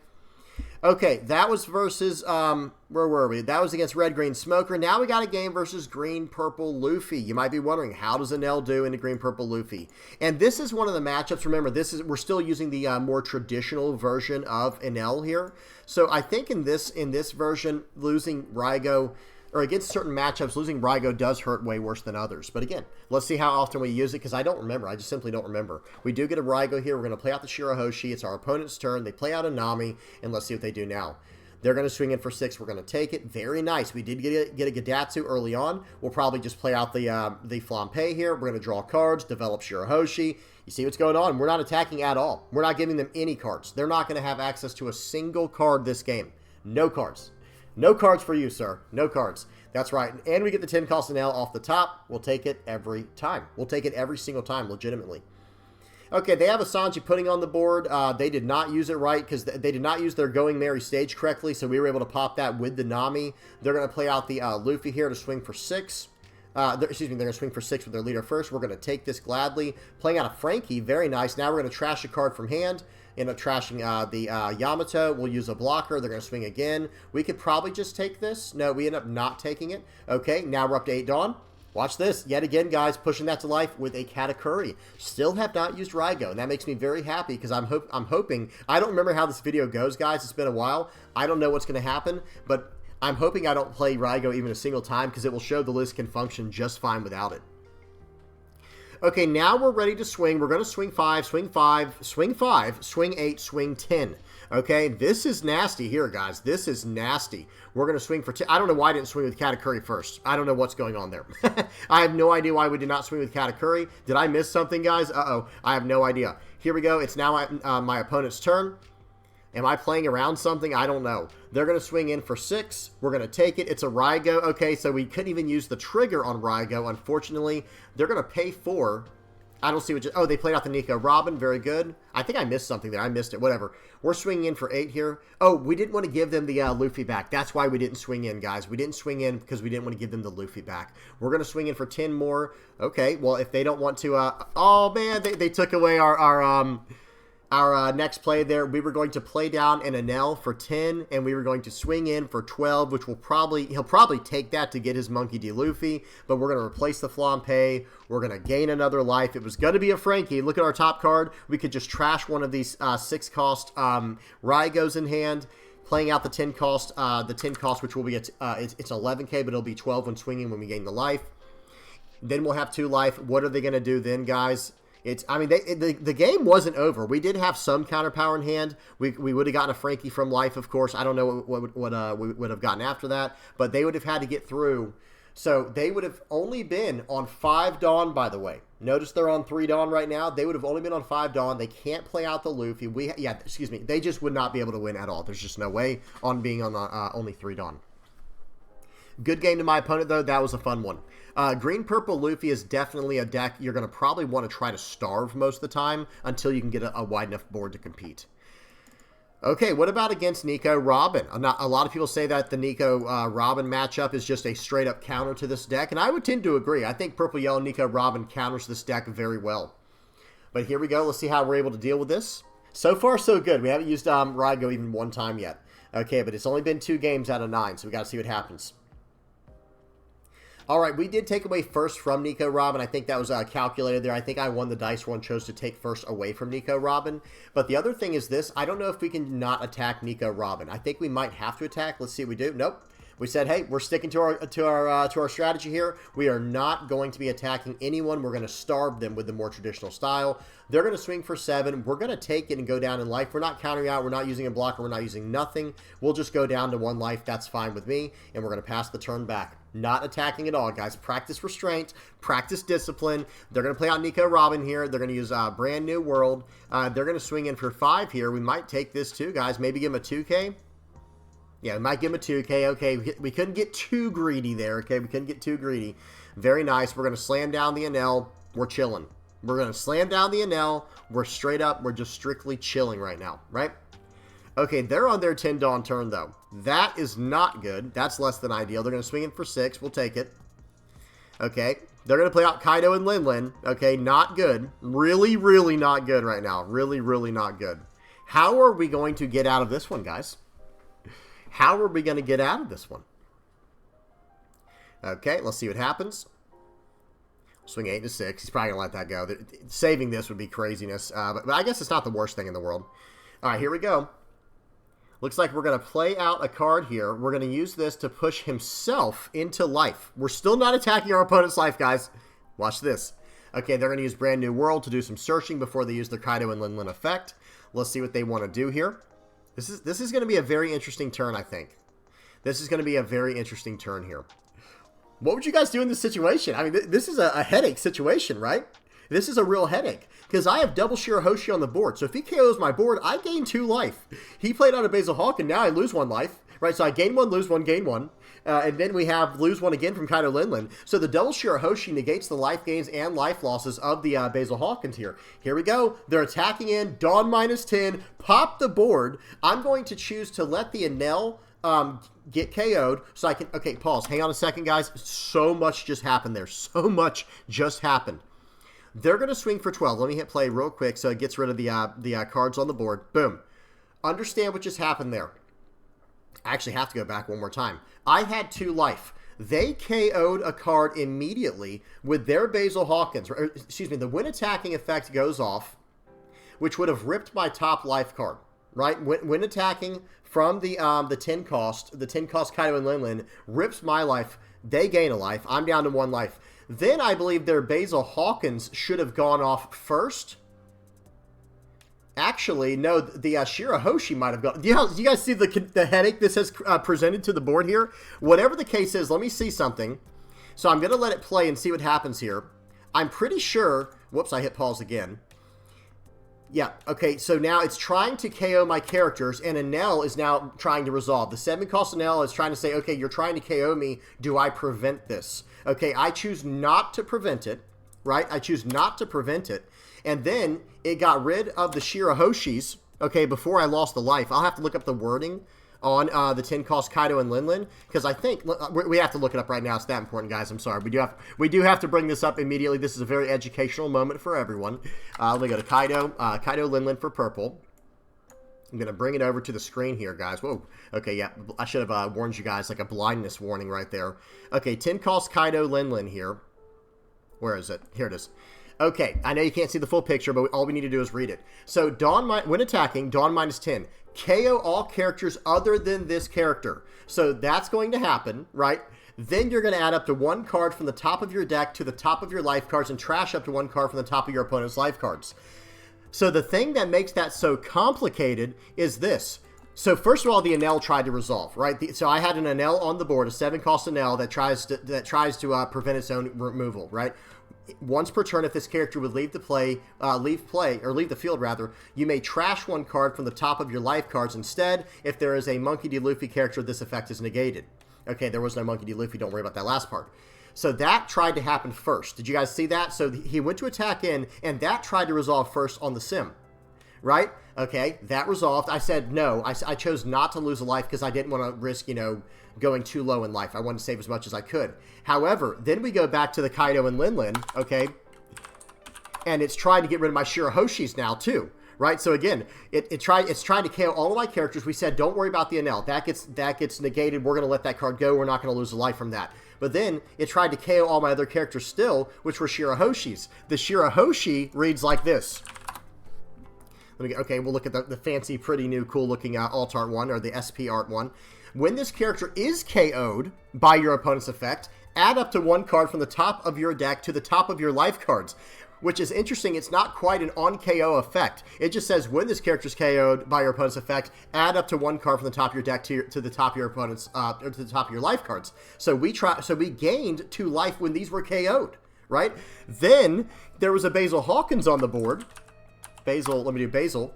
Okay, that was versus, where were we? That was against Red Green Smoker. Now we got a game versus Green Purple Luffy. You might be wondering, how does Enel do into Green Purple Luffy? And this is one of the matchups. Remember, we're still using the more traditional version of Enel here. So I think in this version, losing Raigo, or against certain matchups, losing Raigo does hurt way worse than others. But again, let's see how often we use it, because I don't remember. I just simply don't remember. We do get a Raigo here. We're going to play out the Shirahoshi. It's our opponent's turn. They play out a Nami, and let's see what they do now. They're going to swing in for 6. We're going to take it. Very nice. We did get a Gadatsu early on. We'll probably just play out the Flampe here. We're going to draw cards, develop Shirahoshi. You see what's going on? We're not attacking at all. We're not giving them any cards. They're not going to have access to a single card this game. No cards. No cards for you, sir. No cards. That's right. And we get the 10 cost Enel off the top. We'll take it every time. We'll take it every single time, legitimately. Okay, they have a Sanji pudding on the board. They did not use it right because they did not use their Going Merry stage correctly, so we were able to pop that with the Nami. They're going to play out the Luffy here to swing for 6. They're going to swing for 6 with their leader first. We're going to take this gladly. Playing out a Frankie, very nice. Now we're going to trash a card from hand. End up trashing the Yamato. We'll use a blocker. They're going to swing again. We could probably just take this. No, we end up not taking it. Okay, now we're up to 8 Dawn. Watch this. Yet again, guys, pushing that to life with a Katakuri. Still have not used Raigo, and that makes me very happy because I'm hoping. I don't remember how this video goes, guys. It's been a while. I don't know what's going to happen, but I'm hoping I don't play Raigo even a single time because it will show the list can function just fine without it. Okay, now we're ready to swing. We're going to swing 5, swing 5, swing 5, swing 8, swing 10. Okay, this is nasty here, guys. This is nasty. We're going to swing for 10. I don't know why I didn't swing with Katakuri first. I don't know what's going on there. I have no idea why we did not swing with Katakuri. Did I miss something, guys? Uh-oh. I have no idea. Here we go. It's now my opponent's turn. Am I playing around something? I don't know. They're going to swing in for 6. We're going to take it. It's a Raigo. Okay, so we couldn't even use the trigger on Raigo, unfortunately. They're going to pay 4. I don't see what... Oh, they played out the Nico Robin. Very good. I think I missed something there. I missed it. Whatever. We're swinging in for 8 here. Oh, we didn't want to give them the Luffy back. That's why we didn't swing in, guys. We didn't swing in because we didn't want to give them the Luffy back. We're going to swing in for 10 more. Okay, well, if they don't want to... oh, man, they took away our next play there. We were going to play down an Enel for 10, and we were going to swing in for 12, which he'll probably take that to get his Monkey D. Luffy, but we're going to replace the Flampe. We're going to gain another life. It was going to be a Frankie. Look at our top card. We could just trash one of these 6 cost Raigos in hand, playing out the 10 cost, which will be, it's 11k, but it'll be 12 when swinging when we gain the life. Then we'll have 2 life. What are they going to do then, guys? I mean, the game wasn't over. We did have some counter power in hand. We would have gotten a Frankie from life, of course. I don't know what we would have gotten after that, but they would have had to get through. So they would have only been on 5 Dawn, by the way. Notice they're on 3 Dawn right now. They would have only been on 5 Dawn. They can't play out the Luffy. They just would not be able to win at all. There's just no way on being on only 3 Dawn. Good game to my opponent, though. That was a fun one. Green-Purple Luffy is definitely a deck you're going to probably want to try to starve most of the time until you can get a wide enough board to compete. Okay, what about against Nico Robin? A lot of people say that the Nico Robin matchup is just a straight-up counter to this deck, and I would tend to agree. I think Purple-Yellow Nico Robin counters this deck very well. But here we go. Let's see how we're able to deal with this. So far, so good. We haven't used Raigo even 1 time yet. Okay, but it's only been 2 games out of 9, so we got to see what happens. All right, we did take away first from Nico Robin. I think that was calculated there. I think I won the dice roll and chose to take first away from Nico Robin. But the other thing is this. I don't know if we can not attack Nico Robin. I think we might have to attack. Let's see what we do. Nope. We said, hey, we're sticking to our strategy here. We are not going to be attacking anyone. We're going to starve them with the more traditional style. They're going to swing for 7. We're going to take it and go down in life. We're not countering out. We're not using a blocker. We're not using nothing. We'll just go down to 1 life. That's fine with me. And we're going to pass the turn back. Not attacking at all, guys. Practice restraint. Practice discipline. They're going to play out Nico Robin here. They're going to use Brand New World. They're going to swing in for 5 here. We might take this too, guys. Maybe give them a 2K. Yeah, we might give him a 2K. Okay, we couldn't get too greedy there. Okay, we couldn't get too greedy. Very nice. We're going to slam down the Enel. We're chilling. We're going to slam down the Enel. We're straight up. We're just strictly chilling right now, right? Okay, they're on their 10 Dawn turn, though. That is not good. That's less than ideal. They're going to swing in for 6. We'll take it. Okay, they're going to play out Kaido and Lin. Okay, not good. Really, really not good right now. Really, really not good. How are we going to get out of this one, guys? How are we going to get out of this one? Okay, let's see what happens. Swing 8 to 6. He's probably going to let that go. Saving this would be craziness. But I guess it's not the worst thing in the world. All right, here we go. Looks like we're going to play out a card here. We're going to use this to push himself into life. We're still not attacking our opponent's life, guys. Watch this. Okay, they're going to use Brand New World to do some searching before they use their Kaido and Lin effect. Let's see what they want to do here. This is going to be a very interesting turn, I think. This is going to be a very interesting turn here. What would you guys do in this situation? I mean, this is a headache situation, right? This is a real headache. Because I have double Shirahoshi on the board. So if he KOs my board, I gain 2 life. He played out a Basil Hawk, and now I lose 1 life. Right, so I gain 1, lose 1, gain 1. And then we have lose 1 again from Kaido Lin. So the double Shirahoshi negates the life gains and life losses of the Basil Hawkins here. Here we go. They're attacking in. Dawn minus 10. Pop the board. I'm going to choose to let the Enel get KO'd so I can... Okay, pause. Hang on a second, guys. So much just happened there. So much just happened. They're going to swing for 12. Let me hit play real quick so it gets rid of the cards on the board. Boom. Understand what just happened there. I actually have to go back one more time. I had 2 life. They KO'd a card immediately with their Basil Hawkins. Or, excuse me, the when attacking effect goes off, which would have ripped my top life card. Right? When attacking from the 10 cost Kaido and Lin rips my life. They gain a life. I'm down to 1 life. Then I believe their Basil Hawkins should have gone off first. Actually, no, the Shirahoshi might have gone. You guys see the headache this has presented to the board here? Whatever the case is, let me see something. So I'm going to let it play and see what happens here. I'm pretty sure... Whoops, I hit pause again. Yeah, okay, so now it's trying to KO my characters, and Enel is now trying to resolve. The 7-cost Enel is trying to say, okay, you're trying to KO me. Do I prevent this? Okay, I choose not to prevent it, right? I choose not to prevent it. And then it got rid of the Shirahoshis, okay, before I lost the life. I'll have to look up the wording on the 10-cost Kaido and Lin, because I think we have to look it up right now. It's that important, guys. I'm sorry. We do have to bring this up immediately. This is a very educational moment for everyone. Let me go to Kaido Lin for purple. I'm going to bring it over to the screen here, guys. Whoa. Okay, yeah. I should have warned you guys, like a blindness warning right there. Okay, 10-cost Kaido Lin here. Where is it? Here it is. Okay, I know you can't see the full picture, but all we need to do is read it. So, when attacking, Dawn minus 10. KO all characters other than this character. So, that's going to happen, right? Then you're going to add up to 1 card from the top of your deck to the top of your life cards and trash up to 1 card from the top of your opponent's life cards. So the thing that makes that so complicated is this. So first of all, the Enel tried to resolve, right? So I had an Enel on the board, a 7-cost Enel that tries to prevent its own removal, right? Once per turn, if this character would leave the field rather, you may trash 1 card from the top of your life cards instead. If there is a Monkey D. Luffy character, this effect is negated. Okay, there was no Monkey D. Luffy, don't worry about that last part. So that tried to happen first. Did you guys see that? So he went to attack in, and that tried to resolve first on the sim, right? Okay, that resolved. I said no. I chose not to lose a life because I didn't want to risk, going too low in life. I wanted to save as much as I could. However, then we go back to the Kaido and Linlin, okay? And it's trying to get rid of my Shirahoshis now too, right? So again, it's trying to KO all of my characters. We said don't worry about the Enel. That gets negated. We're going to let that card go. We're not going to lose a life from that. But then it tried to KO all my other characters still, which were Shirahoshis. The Shirahoshi reads like this. Okay, we'll look at the fancy, pretty new, cool-looking alt art one, or the SP art one. When this character is KO'd by your opponent's effect, add up to 1 card from the top of your deck to the top of your life cards, which is interesting. It's not quite an on-KO effect. It just says when this character is KO'd by your opponent's effect, add up to 1 card from the top of your deck to the top of your opponent's, or to the top of your life cards. So we gained 2 life when these were KO'd, right? Then there was a Basil Hawkins on the board. Basil, let me do Basil.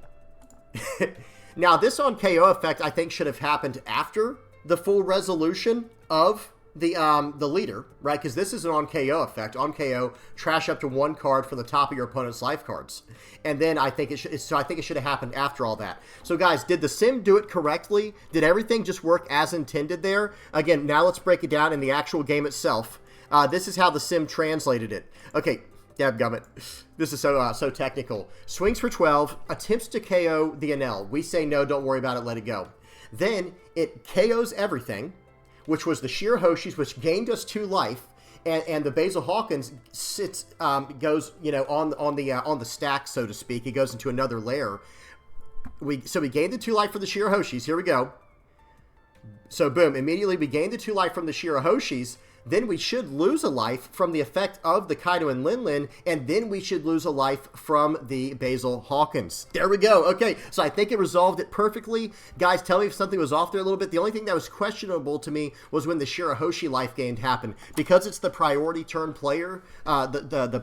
Now, this on KO effect, I think, should have happened after the full resolution of the leader, right? Because this is an on KO effect. On KO, trash up to 1 card from the top of your opponent's life cards, and then I think it should have happened after all that. So, guys, did the sim do it correctly? Did everything just work as intended there? Again, now let's break it down in the actual game itself. This is how the sim translated it. Okay. Dadgummit. This is so technical. Swings for 12, attempts to KO the Enel. We say no, don't worry about it, let it go. Then it KOs everything, which was the Shirahoshis, which gained us 2 life, and the Basil Hawkins goes on the stack, so to speak. It goes into another layer. So we gained the 2 life for the Shirahoshis. Here we go. So boom, immediately we gained the 2 life from the Shirahoshis. Then we should lose a life from the effect of the Kaido and Linlin, and then we should lose a life from the Basil Hawkins. There we go. Okay, so I think it resolved it perfectly. Guys, tell me if something was off there a little bit. The only thing that was questionable to me was when the Shirahoshi life gained happened. Because it's the priority turn player, the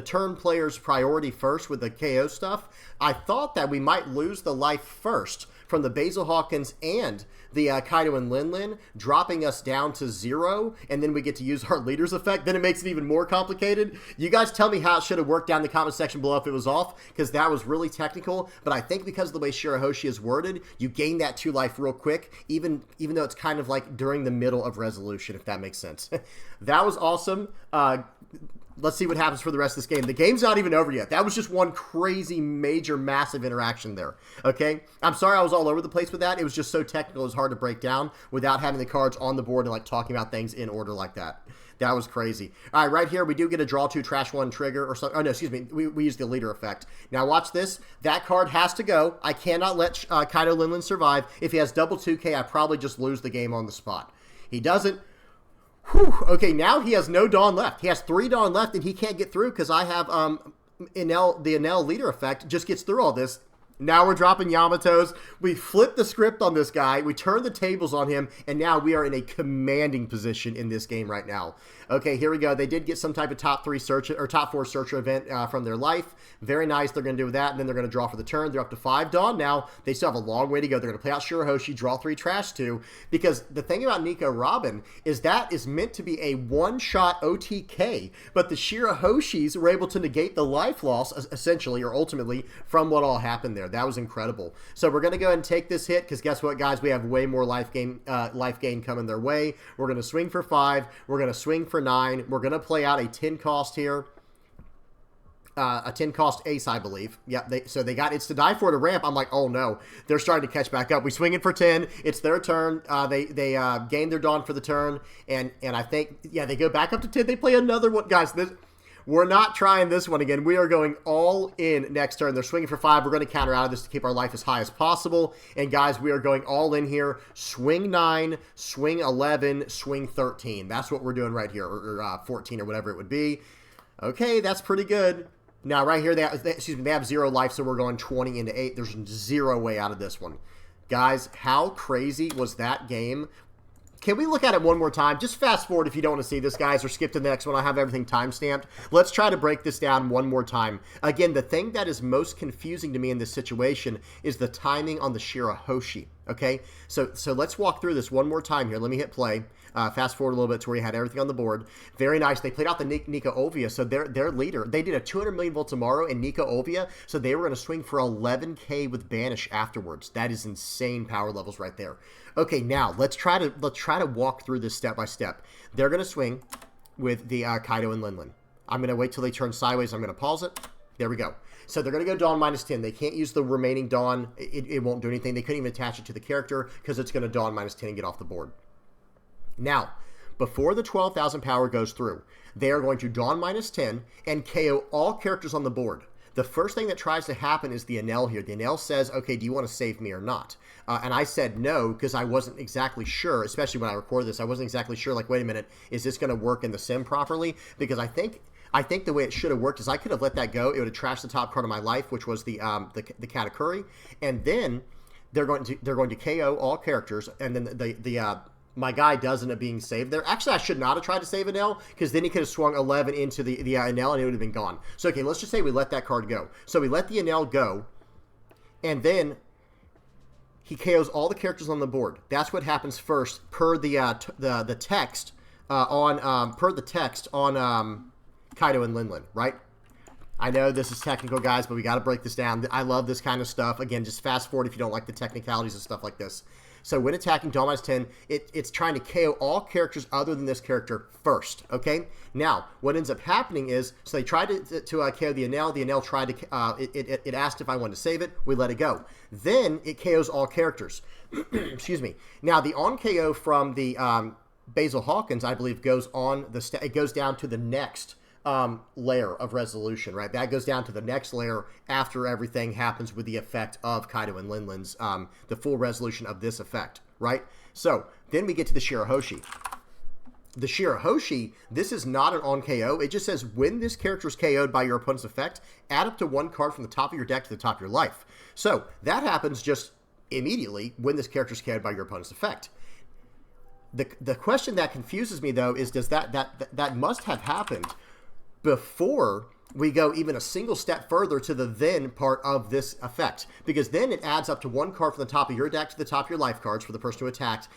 turn player's priority first with the KO stuff, I thought that we might lose the life first from the Basil Hawkins and the Kaido and Linlin, dropping us down to 0, and then we get to use our leader's effect. Then it makes it even more complicated. You guys tell me how it should have worked down in the comment section below if it was off, because that was really technical. But I think because of the way Shirahoshi is worded, you gain that 2 life real quick, even though it's kind of like during the middle of resolution, if that makes sense. That was awesome. Let's see what happens for the rest of this game. The game's not even over yet. That was just one crazy, major, massive interaction there. Okay? I'm sorry I was all over the place with that. It was just so technical, it was hard to break down without having the cards on the board and like talking about things in order like that. That was crazy. All right, right here, we do get a draw 2, trash 1 trigger or something. Oh, no, excuse me. We use the leader effect. Now, watch this. That card has to go. I cannot let Kaido Linlin survive. If he has double 2K, I probably just lose the game on the spot. He doesn't. Whew. Okay, now he has no Dawn left. He has 3 Dawn left, and he can't get through because I have the Enel leader effect just gets through all this. Now we're dropping Yamato's. We flip the script on this guy. We turn the tables on him, and now we are in a commanding position in this game right now. Okay, here we go. They did get some type of top 4 searcher event from their life. Very nice. They're going to do that, and then they're going to draw for the turn. They're up to 5 Dawn now. They still have a long way to go. They're going to play out Shirahoshi, draw 3, trash 2, because the thing about Nico Robin is that is meant to be a one-shot OTK, but the Shirahoshis were able to negate the life loss, essentially, or ultimately, from what all happened there. That was incredible. So we're going to go ahead and take this hit, because guess what, guys? We have way more life gain coming their way. We're going to swing for 5. We're going to swing for 9. We're going to play out a 10 cost here. A 10 cost ace, I believe. Yeah, so they got it's to die for to ramp. I'm like, oh no, they're starting to catch back up. We swing it for 10. It's their turn. They gain their Dawn for the turn, and I think, yeah, they go back up to 10. They play another one, guys. We're not trying this one again. We are going all in next turn. They're swinging for 5. We're going to counter out of this to keep our life as high as possible. And guys, we are going all in here. Swing 9, swing 11, swing 13. That's what we're doing right here, or 14 or whatever it would be. Okay, that's pretty good. Now, right here, they have 0 life, so we're going 20 into 8. There's 0 way out of this one. Guys, how crazy was that game? Can we look at it one more time? Just fast forward if you don't want to see this, guys, or skip to the next one. I have everything timestamped. Let's try to break this down one more time. Again, the thing that is most confusing to me in this situation is the timing on the Shirahoshi, okay? So let's walk through this one more time here. Let me hit play. Fast forward a little bit to where you had everything on the board. Very nice. They played out the Nico Olvia, so their leader. They did a 200 million volt tomorrow in Nico Olvia, so they were going to swing for 11K with Banish afterwards. That is insane power levels right there. Okay, now let's try to walk through this step by step. They're going to swing with the Kaido and Linlin. I'm going to wait till they turn sideways. I'm going to pause it. There we go. So they're going to go Dawn -10. They can't use the remaining Dawn. It won't do anything. They couldn't even attach it to the character because it's going to Dawn -10 and get off the board. Now, before the 12,000 power goes through, they are going to Dawn -10 and KO all characters on the board. The first thing that tries to happen is the Enel here. The Enel says, okay, do you want to save me or not? And I said no because I wasn't exactly sure, especially when I recorded this. I wasn't exactly sure, like, wait a minute, is this going to work in the sim properly? Because I think the way it should have worked is I could have let that go. It would have trashed the top card of my life, which was the Katakuri. And then they're going to KO all characters, and then my guy does end up being saved there. Actually, I should not have tried to save Enel, because then he could have swung 11 into the Enel, and it would have been gone. So, okay, let's just say we let that card go. So we let the Enel go, and then he KOs all the characters on the board. That's what happens first, per the text on Kaido and Linlin, right? I know this is technical, guys, but we got to break this down. I love this kind of stuff. Again, just fast forward if you don't like the technicalities and stuff like this. So when attacking Dawn -10, it's trying to KO all characters other than this character first, okay? Now, what ends up happening is, so they tried to KO the Enel. The Enel tried to, it asked if I wanted to save it. We let it go. Then it KOs all characters. Excuse me. Now, the on KO from the Basil Hawkins, I believe, goes on it goes down to the next layer of resolution, right? That goes down to the next layer after everything happens with the effect of Kaido and Linlin's, the full resolution of this effect, right? So then we get to the Shirahoshi. The Shirahoshi, this is not an on KO. It just says when this character is KO'd by your opponent's effect, add up to 1 card from the top of your deck to the top of your life. So that happens just immediately when this character is KO'd by your opponent's effect. The question that confuses me, though, is does that must have happened before we go even a single step further to the then part of this effect, because then it adds up to 1 card from the top of your deck to the top of your life cards for the person who attacked,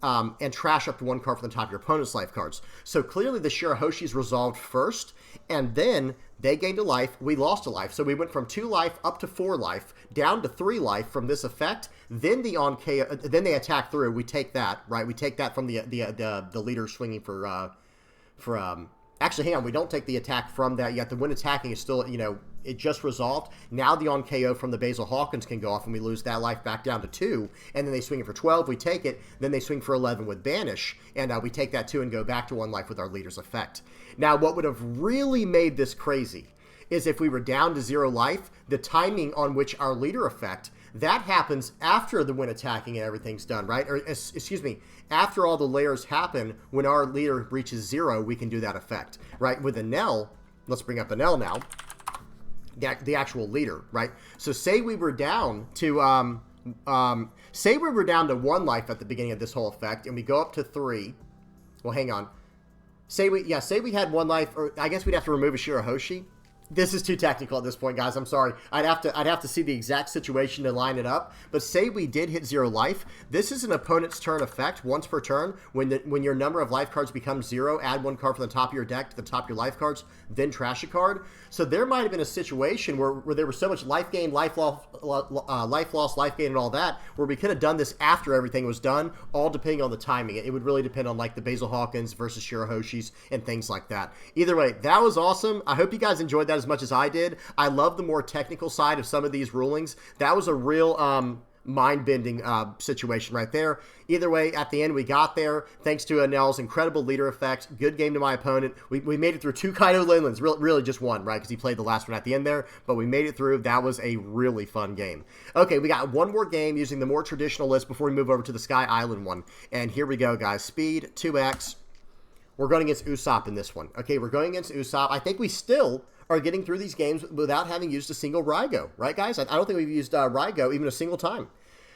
and trash up to 1 card from the top of your opponent's life cards. So clearly the Shirahoshi's resolved first, and then they gained a life, we lost a life. So we went from 2 life up to 4 life, down to 3 life from this effect. Then the on KO, then they attack through. We take that, right? We take that from the leader swinging for actually, hang on, we don't take the attack from that yet. The when attacking is still, it just resolved. Now the on KO from the Basil Hawkins can go off, and we lose that life back down to 2. And then they swing it for 12. We take it. Then they swing for 11 with Banish. And we take that 2 and go back to 1 life with our leader's effect. Now, what would have really made this crazy is if we were down to 0 life, the timing on which our leader effect, that happens after the when attacking and everything's done, right? Or, excuse me, after all the layers happen, when our leader reaches 0, we can do that effect, right? With Enel, let's bring up Enel now, the actual leader, right? So say we were down to, 1 life at the beginning of this whole effect, and we go up to 3. Well, hang on. Say we had 1 life, or I guess we'd have to remove a Shirahoshi. This is too technical at this point, guys. I'm sorry. I'd have to see the exact situation to line it up. But say we did hit 0 life. This is an opponent's turn effect once per turn. When your number of life cards becomes 0, add 1 card from the top of your deck to the top of your life cards, then trash a card. So there might have been a situation where there was so much life gain, life loss, life gain, and all that, where we could have done this after everything was done, all depending on the timing. It would really depend on like the Basil Hawkins versus Shirahoshi's and things like that. Either way, that was awesome. I hope you guys enjoyed that as much as I did. I love the more technical side of some of these rulings. That was a real mind-bending situation right there. Either way, at the end, we got there. Thanks to Enel's incredible leader effect. Good game to my opponent. We made it through 2 Kaido Linlands. Really just one, right? Because he played the last one at the end there. But we made it through. That was a really fun game. Okay, we got one more game using the more traditional list before we move over to the Sky Island one. And here we go, guys. Speed, 2x. We're going against Usopp in this one. Okay, we're going against Usopp. I think we still are getting through these games without having used a single Raigo. Right, guys? I don't think we've used Raigo even a single time.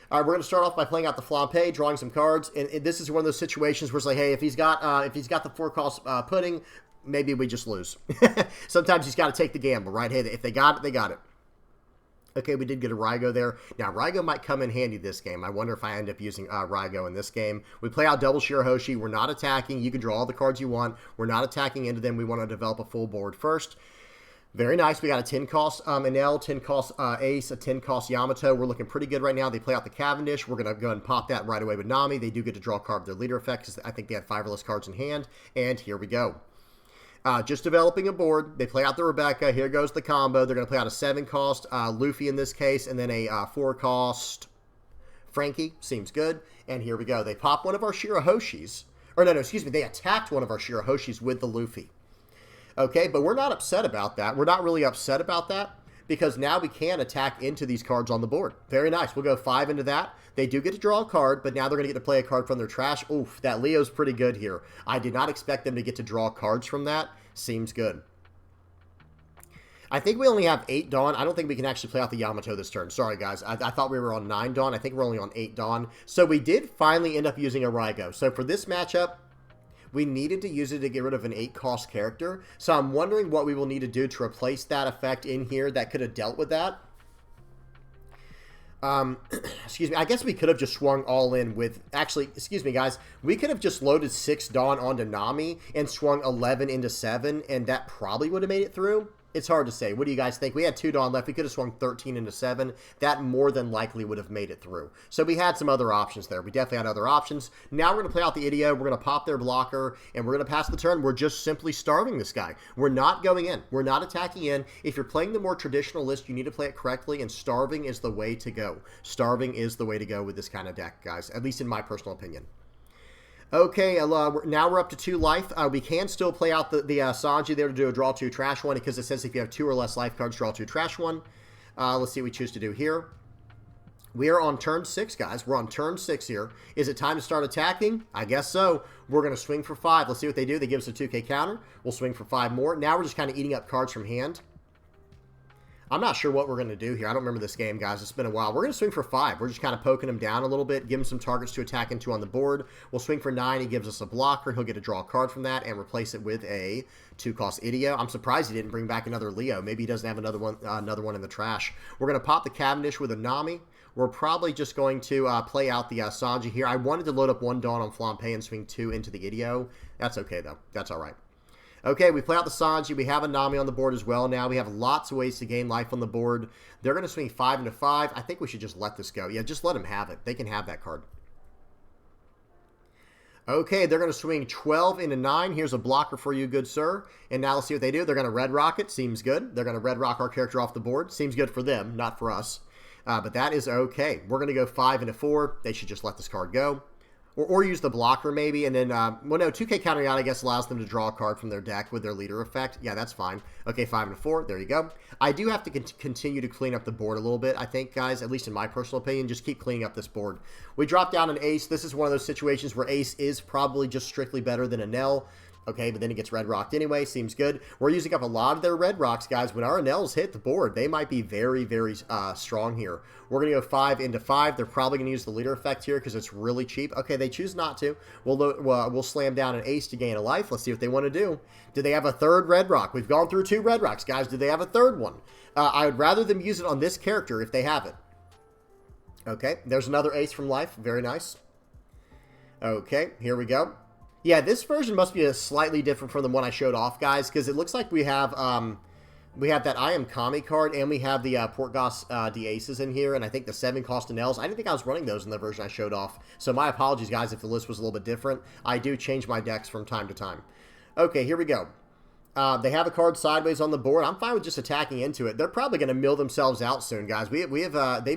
All right, we're going to start off by playing out the Flampe, drawing some cards, and this is one of those situations where it's like, hey, if he's got the 4-cost pudding, maybe we just lose. Sometimes he's got to take the gamble, right? Hey, if they got it, they got it. Okay, we did get a Raigo there. Now, Raigo might come in handy this game. I wonder if I end up using Raigo in this game. We play out double Shirahoshi. We're not attacking. You can draw all the cards you want. We're not attacking into them. We want to develop a full board first. Very nice. We got a 10-cost Enel, 10-cost Ace, a 10-cost Yamato. We're looking pretty good right now. They play out the Cavendish. We're going to go ahead and pop that right away with Nami. They do get to draw a card with their leader effect because I think they had 5 or less cards in hand. And here we go. Just developing a board. They play out the Rebecca. Here goes the combo. They're going to play out a 7-cost Luffy in this case, and then a 4-cost Frankie. Seems good. And here we go. They pop one of our Shirahoshis. Or no, excuse me. They attacked one of our Shirahoshis with the Luffy. Okay, but we're not upset about that. We're not really upset about that because now we can attack into these cards on the board. Very nice. We'll go 5 into that. They do get to draw a card, but now they're going to get to play a card from their trash. Oof, that Leo's pretty good here. I did not expect them to get to draw cards from that. Seems good. I think we only have 8 Dawn. I don't think we can actually play out the Yamato this turn. Sorry, guys. I thought we were on 9 Dawn. I think we're only on 8 Dawn. So we did finally end up using a Raigo. So for this matchup, we needed to use it to get rid of an 8-cost character. So I'm wondering what we will need to do to replace that effect in here that could have dealt with that. Excuse me. I guess we could have just swung all in with... Actually, excuse me, guys. We could have just loaded 6 Dawn onto Nami and swung 11 into 7, and that probably would have made it through. It's hard to say. What do you guys think? We had 2 Dawn left. We could have swung 13 into 7. That more than likely would have made it through. So we had some other options there. We definitely had other options. Now we're going to play out the Idio. We're going to pop their blocker, and we're going to pass the turn. We're just simply starving this guy. We're not going in. We're not attacking in. If you're playing the more traditional list, you need to play it correctly, and starving is the way to go. Starving is the way to go with this kind of deck, guys, at least in my personal opinion. Okay, now we're up to 2 life. We can still play out the Sanji there to do a draw 2 trash 1 because it says if you have 2 or less life cards, draw 2 trash 1. Let's see what we choose to do here. We are on turn 6, guys. We're on turn 6 here. Is it time to start attacking? I guess so. We're going to swing for 5. Let's see what they do. They give us a 2K counter. We'll swing for 5 more. Now we're just kind of eating up cards from hand. I'm not sure what we're going to do here. I don't remember this game, guys. It's been a while. We're going to swing for 5. We're just kind of poking him down a little bit, give him some targets to attack into on the board. We'll swing for 9. He gives us a blocker. He'll get to draw a card from that and replace it with a 2-cost Idio. I'm surprised he didn't bring back another Leo. Maybe he doesn't have another one in the trash. We're going to pop the Cavendish with a Nami. We're probably just going to play out the Sanji here. I wanted to load up 1 Dawn on Flampe and swing 2 into the Idio. That's okay, though. That's all right. Okay, we play out the Sanji. We have a Nami on the board as well now. We have lots of ways to gain life on the board. They're going to swing 5 into 5. I think we should just let this go. Yeah, just let them have it. They can have that card. Okay, they're going to swing 12 into 9. Here's a blocker for you, good sir. And now let's see what they do. They're going to Red Rock it. Seems good. They're going to Red Rock our character off the board. Seems good for them, not for us. But that is okay. We're going to go 5 into 4. They should just let this card go. Or use the blocker maybe, and then, well, no, 2K countering out, I guess, allows them to draw a card from their deck with their leader effect. Yeah, that's fine. Okay, 5 into 4, there you go. I do have to continue to clean up the board a little bit, I think, guys, at least in my personal opinion. Just keep cleaning up this board. We drop down an Ace. This is one of those situations where Ace is probably just strictly better than Enel. Okay, but then it gets Red Rocked anyway. Seems good. We're using up a lot of their Red Rocks, guys. When our Enels hit the board, they might be very, very strong here. We're going to go 5 into 5. They're probably going to use the leader effect here because it's really cheap. Okay, they choose not to. We'll slam down an Ace to gain a life. Let's see what they want to do. Do they have a third Red Rock? We've gone through 2 Red Rocks, guys. Do they have a third one? I would rather them use it on this character if they have it. Okay, there's another Ace from life. Very nice. Okay, here we go. Yeah, this version must be slightly different from the one I showed off, guys, because it looks like we have that I Am Kami card, and we have the Portgas the Aces in here, and I think the 7-cost Enels. I didn't think I was running those in the version I showed off, so my apologies, guys, if the list was a little bit different. I do change my decks from time to time. Okay, here we go. They have a card sideways on the board. I'm fine with just attacking into it. They're probably going to mill themselves out soon, guys. They've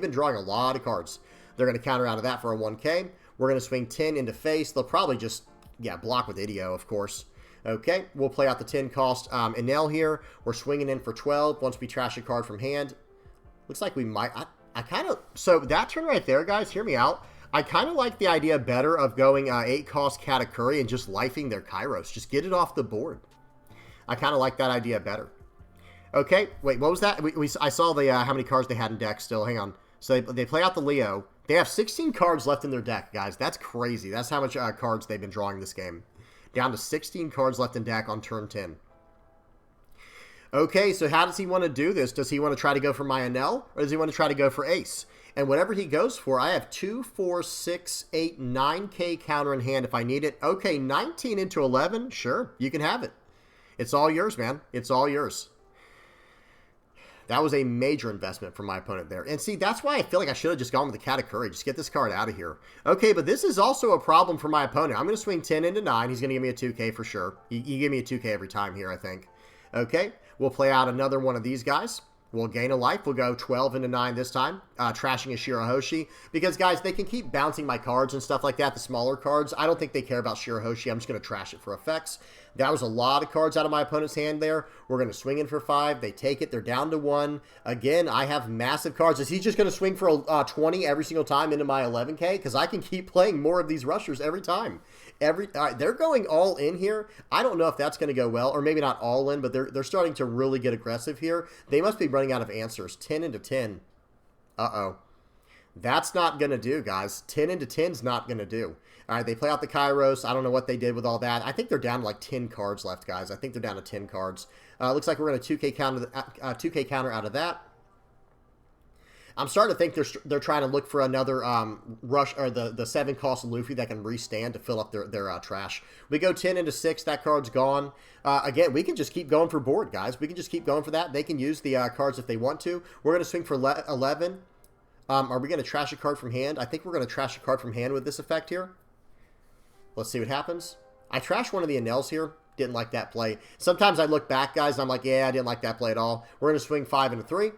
been drawing a lot of cards. They're going to counter out of that for a 1K. We're going to swing 10 into face. They'll probably just, yeah, block with Idio, of course. Okay, we'll play out the 10 cost Enel here. We're swinging in for 12 once we trash a card from hand. Looks like we might... I kind of... So that turn right there, guys, hear me out. I kind of like the idea better of going 8 cost Katakuri and just lifing their Kairos. Just get it off the board. I kind of like that idea better. Okay, wait, what was that? I saw the how many cards they had in deck still. Hang on. So they play out the Leo. They have 16 cards left in their deck, guys. That's crazy. That's how much cards they've been drawing this game. Down to 16 cards left in deck on turn 10. Okay, so how does he want to do this? Does he want to try to go for my Enel, or does he want to try to go for Ace? And whatever he goes for, I have 2, 4, 6, 8, 9K counter in hand if I need it. Okay, 19 into 11. Sure, you can have it. It's all yours, man. It's all yours. That was a major investment from my opponent there. And see, that's why I feel like I should have just gone with the Katakuri. Just get this card out of here. Okay, but this is also a problem for my opponent. I'm going to swing 10 into 9. He's going to give me a 2K for sure. You give me a 2K every time here, I think. Okay, we'll play out another one of these guys. We'll gain a life. We'll go 12 into 9 this time, trashing a Shirahoshi. Because, guys, they can keep bouncing my cards and stuff like that, the smaller cards. I don't think they care about Shirahoshi. I'm just going to trash it for effects. That was a lot of cards out of my opponent's hand there. We're going to swing in for 5. They take it. They're down to 1. Again, I have massive cards. Is he just going to swing for 20 every single time into my 11K? Because I can keep playing more of these rushers every time. They're going all in here. I don't know if that's going to go well, or maybe not all in, but they're starting to really get aggressive here. They must be running out of answers. 10 into 10. Uh-oh. That's not going to do, guys. 10 into 10 is not going to do. All right, they play out the Kairos. I don't know what they did with all that. I think they're down to like 10 cards left, guys. I think they're down to 10 cards. Looks like we're going to 2K counter out of that. I'm starting to think they're trying to look for another rush, or the 7 cost Luffy that can restand to fill up their trash. We go 10 into 6. That card's gone. Again, we can just keep going for board, guys. We can just keep going for that. They can use the cards if they want to. We're going to swing for 11. Are we going to trash a card from hand? I think we're going to trash a card from hand with this effect here. Let's see what happens. I trashed one of the Enels here. Didn't like that play. Sometimes I look back, guys, and I'm like, yeah, I didn't like that play at all. We're going to swing 5 into 3.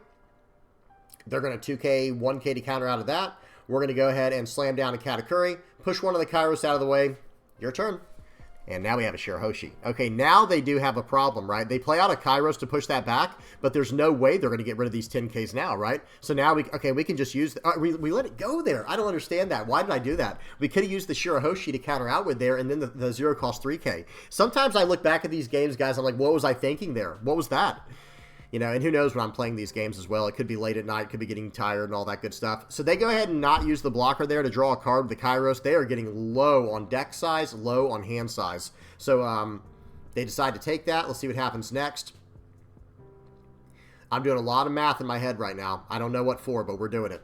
They're going to 2K, 1K to counter out of that. We're going to go ahead and slam down a Katakuri. Push one of the Kairos out of the way. Your turn. And now we have a Shirahoshi. Okay, now they do have a problem, right? They play out a Kairos to push that back, but there's no way they're going to get rid of these 10Ks now, right? So now we can just use... we let it go there. I don't understand that. Why did I do that? We could have used the Shirahoshi to counter out with there, and then the 0 cost 3K. Sometimes I look back at these games, guys, I'm like, what was I thinking there? What was that? You know, and who knows when I'm playing these games as well. It could be late at night, could be getting tired and all that good stuff. So they go ahead and not use the blocker there to draw a card with the Kairos. They are getting low on deck size, low on hand size. So they decide to take that. Let's see what happens next. I'm doing a lot of math in my head right now. I don't know what for, but we're doing it.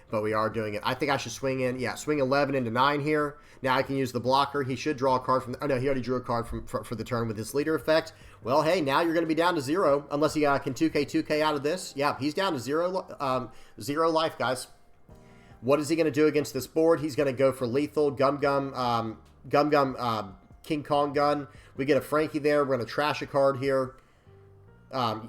But we are doing it. I think I should swing in. Yeah, swing 11 into 9 here. Now I can use the blocker. He should draw a card from... Oh, no, he already drew a card for the turn with his leader effect. Well, hey, now you're going to be down to 0. Unless he can 2K out of this. Yeah, he's down to 0 life, guys. What is he going to do against this board? He's going to go for lethal, Gum Gum, King Kong Gun. We get a Frankie there. We're going to trash a card here.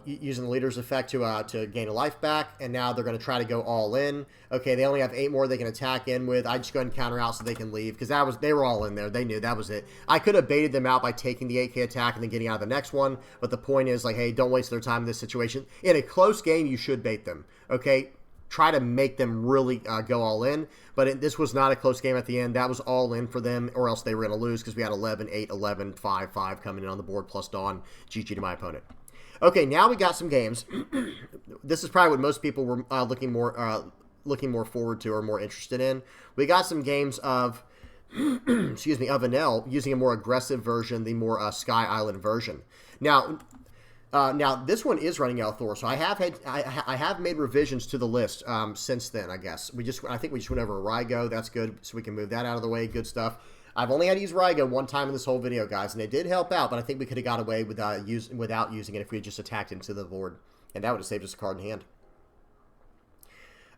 Using the leader's effect to gain a life back, and now they're going to try to go all in. Okay, they only have 8 more they can attack in with. I just go ahead and counter out so they can leave, because they were all in there. They knew that was it. I could have baited them out by taking the 8K attack and then getting out of the next one, but the point is, like, hey, don't waste their time in this situation. In a close game, you should bait them, okay? Try to make them really go all in, but this was not a close game at the end. That was all in for them, or else they were going to lose, because we had 11, 8, 11, 5, 5 coming in on the board, plus Dawn. GG to my opponent. Okay, now we got some games. This is probably what most people were looking more forward to or more interested in. We got some games of, excuse me, of Enel using a more aggressive version, the more Sky Island version. Now this one is running L-Thor, so I have made revisions to the list since then. I guess I think we just went over Raigo. That's good, so we can move that out of the way. Good stuff. I've only had to use Raigo one time in this whole video, guys, and it did help out, but I think we could have got away without using it if we had just attacked into the board, and that would have saved us a card in hand.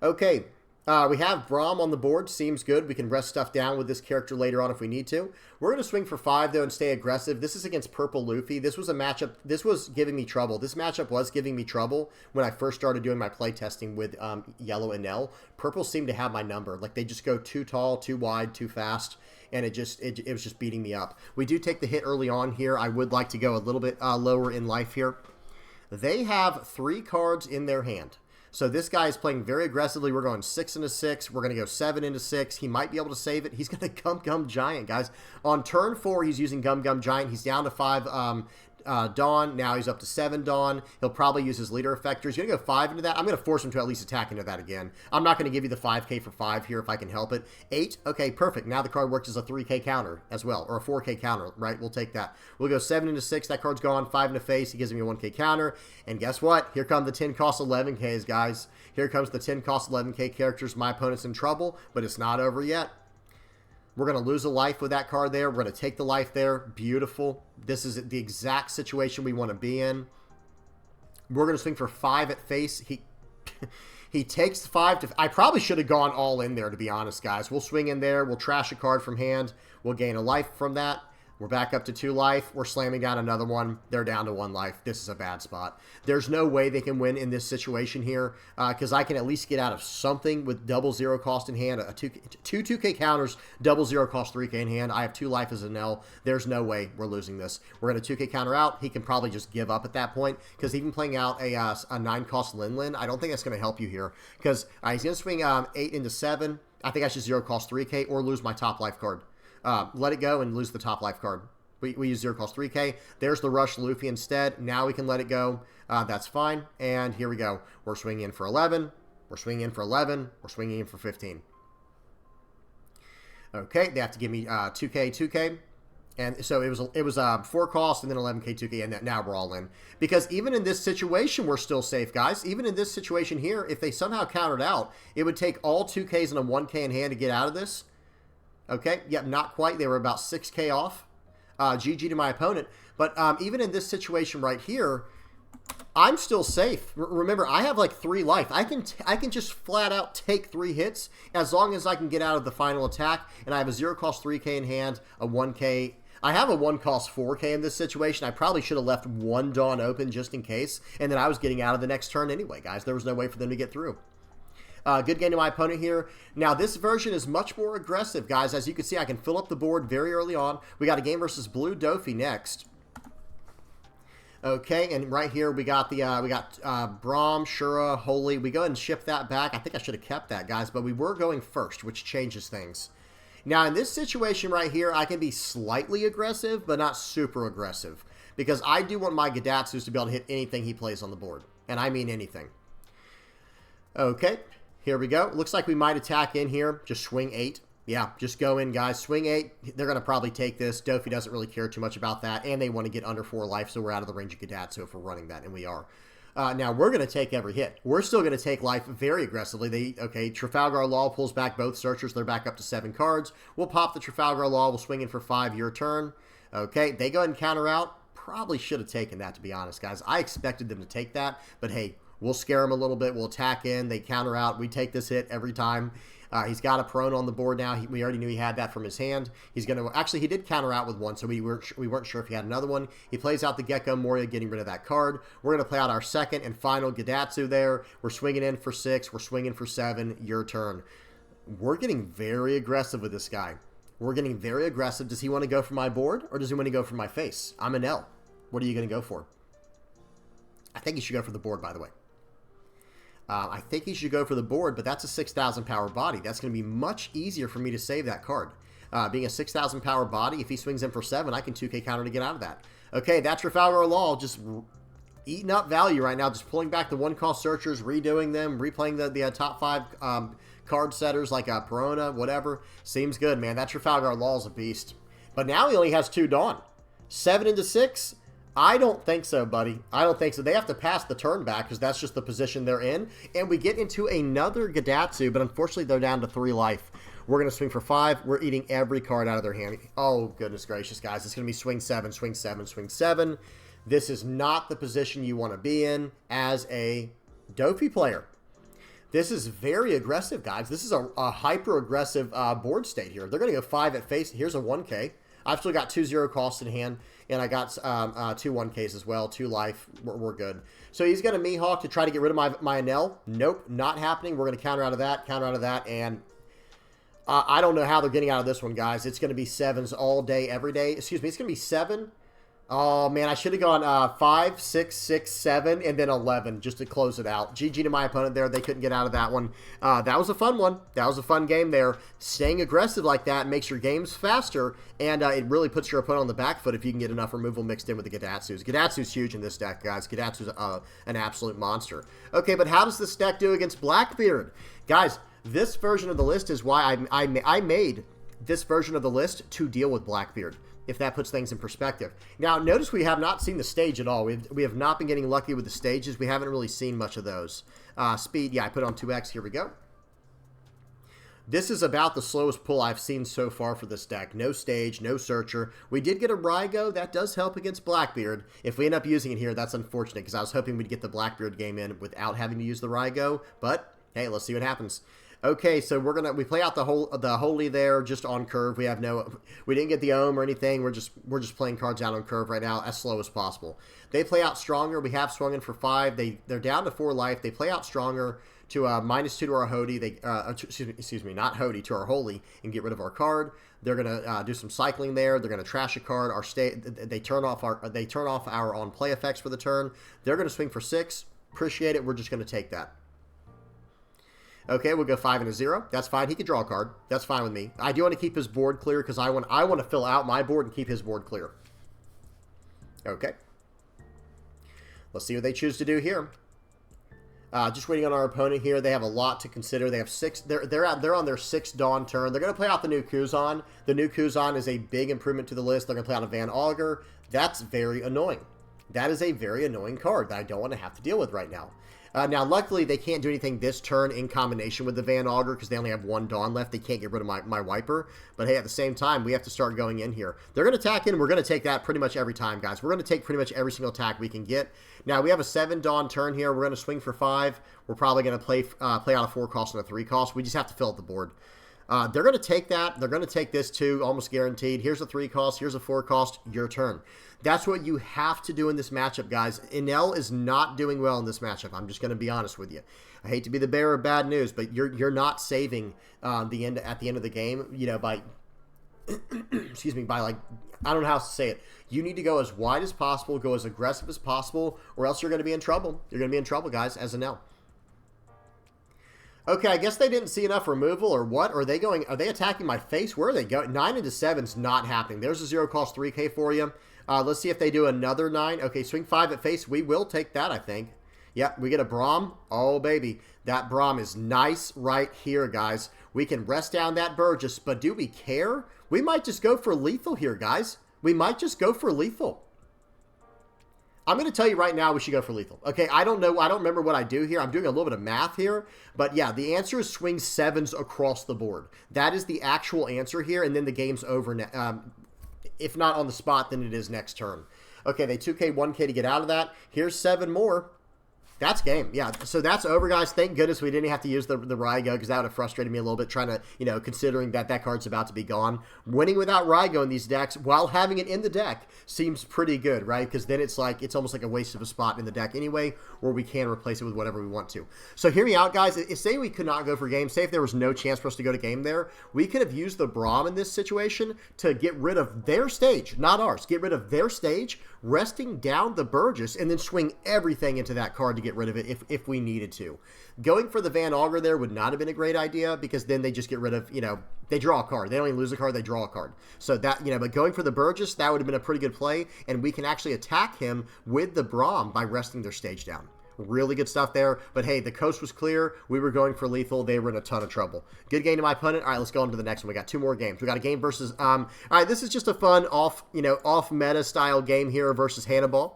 Okay, We have Braum on the board. Seems good. We can rest stuff down with this character later on if we need to. We're going to swing for 5, though, and stay aggressive. This is against Purple Luffy. This was a matchup. This was giving me trouble. This matchup was giving me trouble when I first started doing my play testing with Yellow Enel. Purple seemed to have my number. Like, they just go too tall, too wide, too fast, and it was just beating me up. We do take the hit early on here. I would like to go a little bit lower in life here. They have 3 cards in their hand. So this guy is playing very aggressively. We're going 6 into 6. We're going to go 7 into 6. He might be able to save it. He's going to Gum Gum Giant, guys. On turn 4, he's using Gum Gum Giant. He's down to 5 Dawn. Now he's up to 7 Dawn. He'll probably use his leader effector. He's going to go 5 into that. I'm going to force him to at least attack into that again. I'm not going to give you the 5k for 5 here if I can help it. 8. Okay, perfect. Now the card works as a 3k counter as well, or a 4k counter, right? We'll take that. We'll go 7 into 6. That card's gone. 5 into face. He gives me a 1k counter. And guess what? Here come the 10 cost 11ks, guys. Here comes the 10 cost 11k characters. My opponent's in trouble, but it's not over yet. We're going to lose a life with that card there. We're going to take the life there. Beautiful. This is the exact situation we want to be in. We're going to swing for 5 at face. He takes 5 to... I probably should have gone all in there, to be honest, guys. We'll swing in there. We'll trash a card from hand. We'll gain a life from that. We're back up to 2 life. We're slamming down another one. They're down to 1 life. This is a bad spot. There's no way they can win in this situation here because I can at least get out of something with double 0 cost in hand. Two 2k counters, double 0 cost 3k in hand. I have 2 life as an L. There's no way we're losing this. We're going to 2k counter out. He can probably just give up at that point because even playing out a 9 cost Lin Lin, I don't think that's going to help you here because he's going to swing 8 into 7. I think I should 0 cost 3k or lose my top life card. Let it go and lose the top life card. We use 0 cost 3k. There's the Rush Luffy instead. Now we can let it go. That's fine. And here we go. We're swinging in for 11. We're swinging in for 11. We're swinging in for 15. Okay, they have to give me 2k. And so it was 4 cost and then 11k 2k, and now we're all in. Because even in this situation, we're still safe, guys. Even in this situation here, if they somehow countered out, it would take all 2ks and a 1k in hand to get out of this. Okay, yep, not quite. They were about 6k off. GG to my opponent. But even in this situation right here, I'm still safe. Remember, I have like 3 life. I can just flat out take 3 hits as long as I can get out of the final attack. And I have a 0 cost 3k in hand, a 1k. I have a 1 cost 4k in this situation. I probably should have left 1 Dawn open just in case. And then I was getting out of the next turn anyway, guys. There was no way for them to get through. Good game to my opponent here. Now, this version is much more aggressive, guys. As you can see, I can fill up the board very early on. We got a game versus Blue Doffy next. Okay, and right here we got the Braum, Shura, Holy. We go ahead and ship that back. I think I should have kept that, guys, but we were going first, which changes things. Now, in this situation right here, I can be slightly aggressive, but not super aggressive, because I do want my Gadatsus to be able to hit anything he plays on the board, and I mean anything. Okay. Here we go. Looks like we might attack in here. Just swing 8. Yeah, just go in, guys. Swing 8. They're going to probably take this. Doffy doesn't really care too much about that, and they want to get under 4 life, so we're out of the range of Gadatsu if we're running that, and we are. Now, we're going to take every hit. We're still going to take life very aggressively. Okay, Trafalgar Law pulls back both searchers. They're back up to 7 cards. We'll pop the Trafalgar Law. We'll swing in for 5. Your turn. Okay, they go ahead and counter out. Probably should have taken that, to be honest, guys. I expected them to take that, but hey, we'll scare him a little bit. We'll attack in. They counter out. We take this hit every time. He's got a prone on the board now. We already knew he had that from his hand. He's going to... Actually, he did counter out with 1, so we weren't sure if he had another one. He plays out the Gecko Moria, getting rid of that card. We're going to play out our second and final Gadatsu there. We're swinging in for 6. We're swinging for 7. Your turn. We're getting very aggressive with this guy. We're getting very aggressive. Does he want to go for my board, or does he want to go for my face? I'm an L. What are you going to go for? I think he should go for the board, by the way. I think he should go for the board, but that's a 6,000 power body. That's going to be much easier for me to save that card. Being a 6,000 power body, if he swings in for 7, I can 2k counter to get out of that. Okay, that's Trafalgar Law just eating up value right now, just pulling back the 1-cost searchers, redoing them, replaying the top 5 card setters like Perona, whatever. Seems good, man. That Trafalgar Law is a beast. But now he only has 2 Dawn. 7 into 6? I don't think so, buddy. I don't think so. They have to pass the turn back because that's just the position they're in. And we get into another Gadatsu, but unfortunately they're down to 3 life. We're going to swing for 5. We're eating every card out of their hand. Oh, goodness gracious, guys. It's going to be swing 7, swing 7, swing 7. This is not the position you want to be in as a Doffy player. This is very aggressive, guys. This is a hyper-aggressive board state here. They're going to go 5 at face. Here's a 1K. I've still got 2 0 costs in hand, and I got 2 1Ks as well, 2 life. We're good. So he's going to Mihawk to try to get rid of my Enel. Nope, not happening. We're going to counter out of that, and I don't know how they're getting out of this one, guys. It's going to be 7s all day, every day. Excuse me, it's going to be 7. Oh, man, I should have gone 5, 6, 6, 7, and then 11 just to close it out. GG to my opponent there. They couldn't get out of that one. That was a fun one. That was a fun game there. Staying aggressive like that makes your games faster, and it really puts your opponent on the back foot if you can get enough removal mixed in with the Gadatsus. Gadatsu's huge in this deck, guys. Gadatsu's an absolute monster. Okay, but how does this deck do against Blackbeard? Guys, this version of the list is why I made this version of the list to deal with Blackbeard, if that puts things in perspective. Now, notice we have not seen the stage at all. We have not been getting lucky with the stages. We haven't really seen much of those. Speed, yeah, I put on 2x. Here we go. This is about the slowest pull I've seen so far for this deck. No stage, no searcher. We did get a Raigo. That does help against Blackbeard. If we end up using it here, that's unfortunate, because I was hoping we'd get the Blackbeard game in without having to use the Raigo. But, hey, let's see what happens. Okay, so we play out the holy there just on curve. We didn't get the ohm or anything. We're just playing cards out on curve right now as slow as possible. They play out stronger. We have swung in for 5. They're down to 4 life. They play out stronger to -2 to our Hody. Excuse me, not Hody, to our holy, and get rid of our card. They're gonna do some cycling there. They're gonna trash a card. They turn off our on play effects for the turn. They're gonna swing for 6. Appreciate it. We're just gonna take that. Okay, we'll go 5 and a 0. That's fine. He can draw a card. That's fine with me. I do want to keep his board clear because I want to fill out my board and keep his board clear. Okay. Let's see what they choose to do here. Just waiting on our opponent here. They have a lot to consider. They have 6. They're on their 6th Dawn turn. They're going to play out the new Kuzan. The new Kuzan is a big improvement to the list. They're going to play out a Van Augur. That's very annoying. That is a very annoying card that I don't want to have to deal with right now. Now, luckily, they can't do anything this turn in combination with the Van Augur because they only have 1 Dawn left. They can't get rid of my Wiper. But, hey, at the same time, we have to start going in here. They're going to attack in. We're going to take that pretty much every time, guys. We're going to take pretty much every single attack we can get. Now, we have a 7 Dawn turn here. We're going to swing for 5. We're probably going to play out a 4 cost and a 3 cost. We just have to fill up the board. They're going to take that. They're going to take this too, almost guaranteed. Here's a 3 cost. Here's a 4 cost. Your turn. That's what you have to do in this matchup, guys. Enel is not doing well in this matchup. I'm just going to be honest with you. I hate to be the bearer of bad news, but you're not saving at the end of the game, you know, by excuse me, by like, I don't know how to say it. You need to go as wide as possible, go as aggressive as possible, or else you're going to be in trouble. You're going to be in trouble, guys, as Enel. Okay, I guess they didn't see enough removal or what? Are they attacking my face? Where are they going? 9 into 7's not happening. There's a 0 cost 3K for you. Let's see if they do another 9. Okay, swing 5 at face. We will take that, I think. Yep, we get a Braum. Oh, baby. That Braum is nice right here, guys. We can rest down that Burgess, but do we care? We might just go for lethal here, guys. We might just go for lethal. I'm going to tell you right now we should go for lethal. Okay, I don't know. I don't remember what I do here. I'm doing a little bit of math here. But yeah, the answer is swing 7s across the board. That is the actual answer here, and then the game's over. If not on the spot, then it is next turn. Okay, they 2K, 1K to get out of that. Here's 7 more. That's game. Yeah, so that's over, guys. Thank goodness we didn't have to use the Raigo because that would have frustrated me a little bit trying to, you know, considering that card's about to be gone. Winning without Raigo in these decks while having it in the deck seems pretty good, right? Because then it's almost like a waste of a spot in the deck anyway, where we can replace it with whatever we want to. So hear me out, guys. Say we could not go for game. Say if there was no chance for us to go to game there, we could have used the Braum in this situation to get rid of their stage, not ours. Get rid of their stage, resting down the Burgess, and then swing everything into that card to get rid of it if we needed to. Going for the Van Augur there would not have been a great idea because then they just get rid of, you know, they draw a card. They don't even lose a card, they draw a card. So that, you know, but going for the Burgess, that would have been a pretty good play, and we can actually attack him with the Braum by resting their stage down. Really good stuff there. But hey, the coast was clear. We were going for lethal. They were in a ton of trouble. Good game to my opponent. All right, let's go on to the next one. We got 2 more games. We got a game versus all right, this is just a fun off meta style game here versus Hannyabal.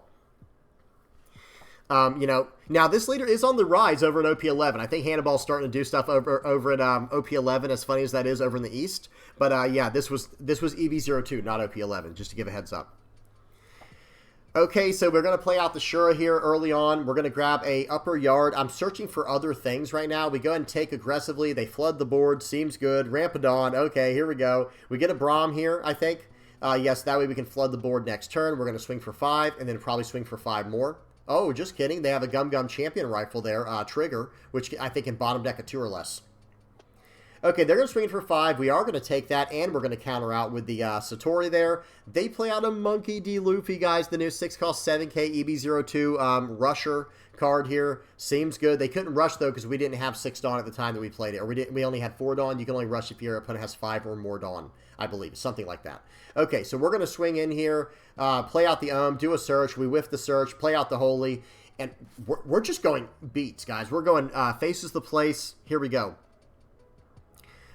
Now this leader is on the rise over in OP11. I think Hannibal's starting to do stuff over at OP11, as funny as that is over in the East. But yeah, this was EV02, not OP11, just to give a heads up. Okay, so we're going to play out the Shura here early on. We're going to grab a upper yard. I'm searching for other things right now. We go ahead and take aggressively. They flood the board. Seems good. Rampadon. Okay, here we go. We get a Braum here, I think. Yes, that way we can flood the board next turn. We're going to swing for 5 and then probably swing for 5 more. Oh, just kidding. They have a Gum Gum Champion rifle there, Trigger, which I think can bottom deck a 2 or less. Okay, they're going to swing for 5. We are going to take that, and we're going to counter out with the Satori there. They play out a Monkey D. Luffy, guys. The new 6-cost 7K EB02 Rusher card here. Seems good. They couldn't rush, though, because we didn't have 6 Dawn at the time that we played it. Or we only had 4 Dawn. You can only rush if your opponent has 5 or more Dawn, I believe. Something like that. Okay, so we're going to swing in here, play out the do a search. We whiff the search, play out the Holy, and we're just going beats, guys. We're going faces the place. Here we go.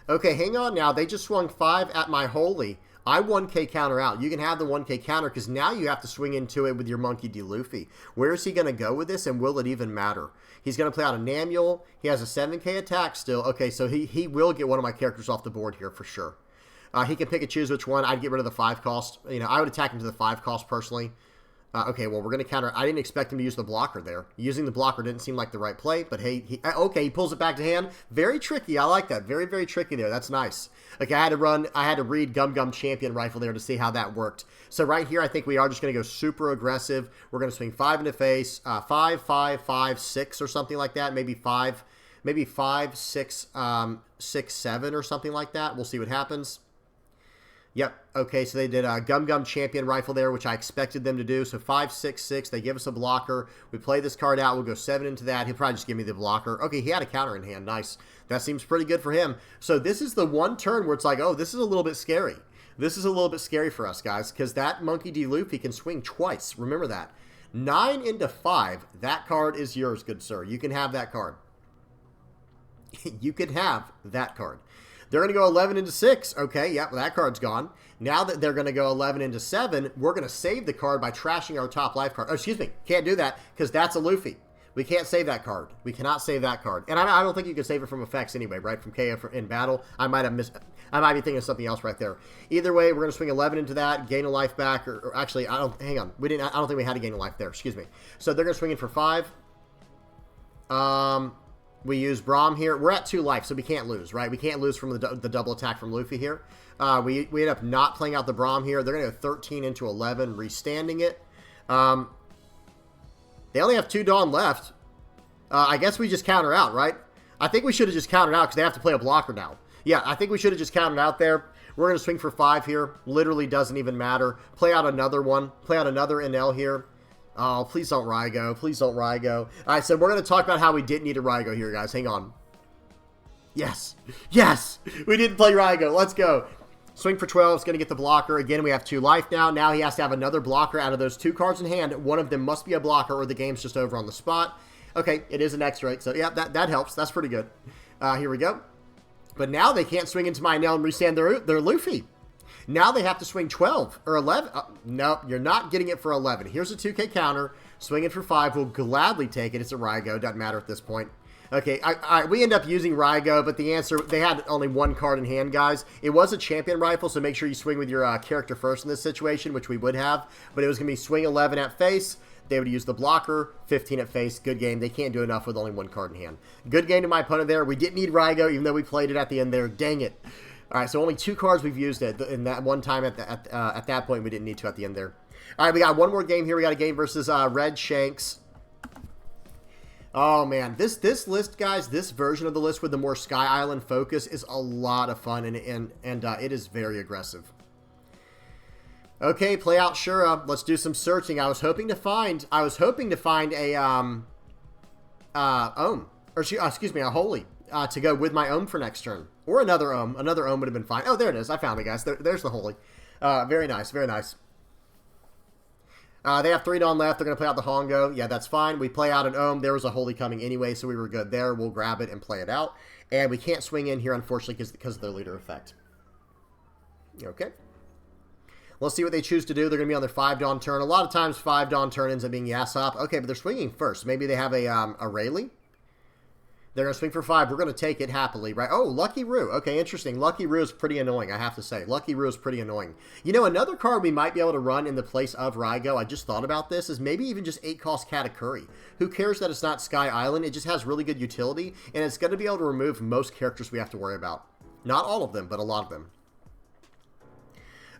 Okay, hang on now. They just swung 5 at my Holy. I 1K counter out. You can have the 1K counter because now you have to swing into it with your Monkey D. Luffy. Where is he going to go with this, and will it even matter? He's going to play out a Namuel. He has a 7K attack still. Okay, so he will get one of my characters off the board here for sure. He can pick and choose which one. I'd get rid of the 5 cost. You know, I would attack him to the 5 cost personally. Okay, well, we're going to counter. I didn't expect him to use the blocker there. Using the blocker didn't seem like the right play, but hey, okay, he pulls it back to hand. Very tricky. I like that. Very, very tricky there. That's nice. Okay, I had to read Gum Gum Champion Rifle there to see how that worked. So right here, I think we are just going to go super aggressive. We're going to swing 5 into face, 5, 5, 5, 6 or something like that. Maybe 5, 6, 6, 7 or something like that. We'll see what happens. Yep. Okay, so they did a Gum Gum Champion Rifle there, which I expected them to do. So 5, 6, 6. They give us a blocker. We play this card out. We'll go 7 into that. He'll probably just give me the blocker. Okay, he had a counter in hand. Nice. That seems pretty good for him. So this is the one turn where it's like, oh, this is a little bit scary. This is a little bit scary for us, guys, because that Monkey D. Luffy can swing twice. Remember that. 9 into 5. That card is yours, good sir. You can have that card. You can have that card. They're going to go 11 into 6. Okay, yep, that card's gone. Now that they're going to go 11 into 7, we're going to save the card by trashing our top life card. Oh, excuse me, can't do that because that's a Luffy. We can't save that card. We cannot save that card. And I don't think you can save it from effects anyway, right? From KO in battle. I might be thinking of something else right there. Either way, we're going to swing 11 into that, gain a life back, or actually, hang on. I don't think we had to gain a life there. Excuse me. So they're going to swing in for 5. We use Braum here. We're at 2 life, so we can't lose, right? We can't lose from the double attack from Luffy here. We end up not playing out the Braum here. They're going to go 13 into 11, restanding it. They only have 2 Dawn left. I guess we just counter out, right? I think we should have just countered out because they have to play a blocker now. Yeah, I think we should have just countered out there. We're going to swing for 5 here. Literally doesn't even matter. Play out another one. Play out another Enel here. Oh, please don't Raigo. Please don't Raigo. All right, so we're going to talk about how we didn't need a Raigo here, guys. Hang on. Yes. Yes. We didn't play Raigo. Let's go. Swing for 12. It's going to get the blocker. Again, we have 2 life now. Now he has to have another blocker out of those 2 cards in hand. One of them must be a blocker or the game's just over on the spot. Okay, it is an X-ray. So, yeah, that helps. That's pretty good. Here we go. But now they can't swing into my Enel and restand their Luffy. Now they have to swing 12 or 11. No, you're not getting it for 11. Here's a 2K counter. Swing it for 5. We'll gladly take it. It's a Raigo. Doesn't matter at this point. Okay, we end up using Raigo, but the answer, they had only 1 card in hand, guys. It was a champion rifle, so make sure you swing with your character first in this situation, which we would have. But it was going to be swing 11 at face. They would use the blocker, 15 at face. Good game. They can't do enough with only 1 card in hand. Good game to my opponent there. We didn't need Raigo, even though we played it at the end there. Dang it. All right, so only 2 cards we've used in that one time at that point. We didn't need to at the end there. All right, we got one more game here. We got a game versus Red Shanks. Oh, man. This list, guys, this version of the list with the more Sky Island focus is a lot of fun, and it is very aggressive. Okay, play out Shura. Let's do some searching. I was hoping to find a Ohm, or excuse me, a Holy to go with my Ohm for next turn, or another Ohm. Another Ohm would have been fine. Oh, there it is. I found it, guys. There's the Holy. Very nice. Very nice. They have 3 Dawn left. They're going to play out the Hongo. Yeah, that's fine. We play out an Ohm. There was a Holy coming anyway, so we were good there. We'll grab it and play it out. And we can't swing in here, unfortunately, because of their leader effect. Okay. Let's see what they choose to do. They're going to be on their 5 Dawn turn. A lot of times 5 Dawn turn ends up being Yasop. Okay, but they're swinging first. Maybe they have a Rayleigh. They're going to swing for 5. We're going to take it happily, right? Oh, Lucky Roo. Okay, interesting. Lucky Roo is pretty annoying, I have to say. Lucky Roo is pretty annoying. You know, another card we might be able to run in the place of Raigo, I just thought about this, is maybe even just 8-cost Katakuri. Who cares that it's not Sky Island? It just has really good utility, and it's going to be able to remove most characters we have to worry about. Not all of them, but a lot of them.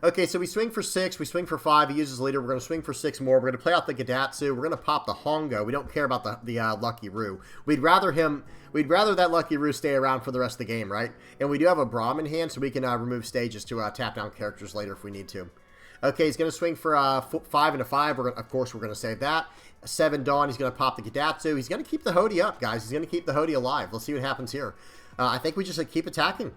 Okay, so we swing for 6, we swing for 5, he uses leader, we're going to swing for 6 more, we're going to play out the Gadatsu, we're going to pop the Hongo, we don't care about the Lucky Roo. We'd rather that Lucky Roo stay around for the rest of the game, right? And we do have a Braum in hand, so we can remove stages to tap down characters later if we need to. Okay, he's going to swing for 5 and a 5, of course we're going to save that. 7 Dawn, he's going to pop the Gadatsu, he's going to keep the Hody up, guys, he's going to keep the Hody alive. Let's see what happens here. I think we just keep attacking.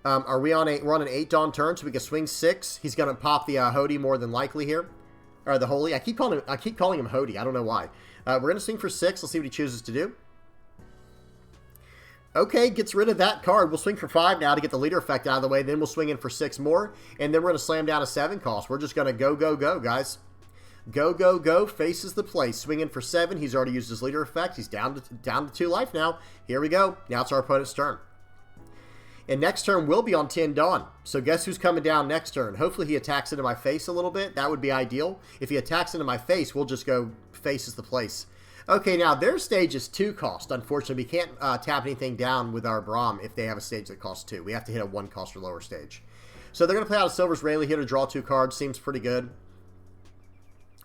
We're on an 8 Dawn turn, so we can swing 6. He's going to pop the Hody more than likely here. Or the Holy. I keep calling him Hody. I don't know why. We're going to swing for 6. Let's see what he chooses to do. Okay, gets rid of that card. We'll swing for 5 now to get the leader effect out of the way. Then we'll swing in for 6 more. And then we're going to slam down a 7 cost. We're just going to go, go, go, guys. Go, go, go. Faces the place. Swing in for 7. He's already used his leader effect. He's down to 2 life now. Here we go. Now it's our opponent's turn. And next turn will be on 10 Dawn. So guess who's coming down next turn? Hopefully he attacks into my face a little bit. That would be ideal. If he attacks into my face, we'll just go faces the place. Okay, now their stage is 2 cost. Unfortunately, we can't tap anything down with our Braum if they have a stage that costs 2. We have to hit a 1 cost or lower stage. So they're going to play out a Silver's Rayleigh here to draw 2 cards. Seems pretty good.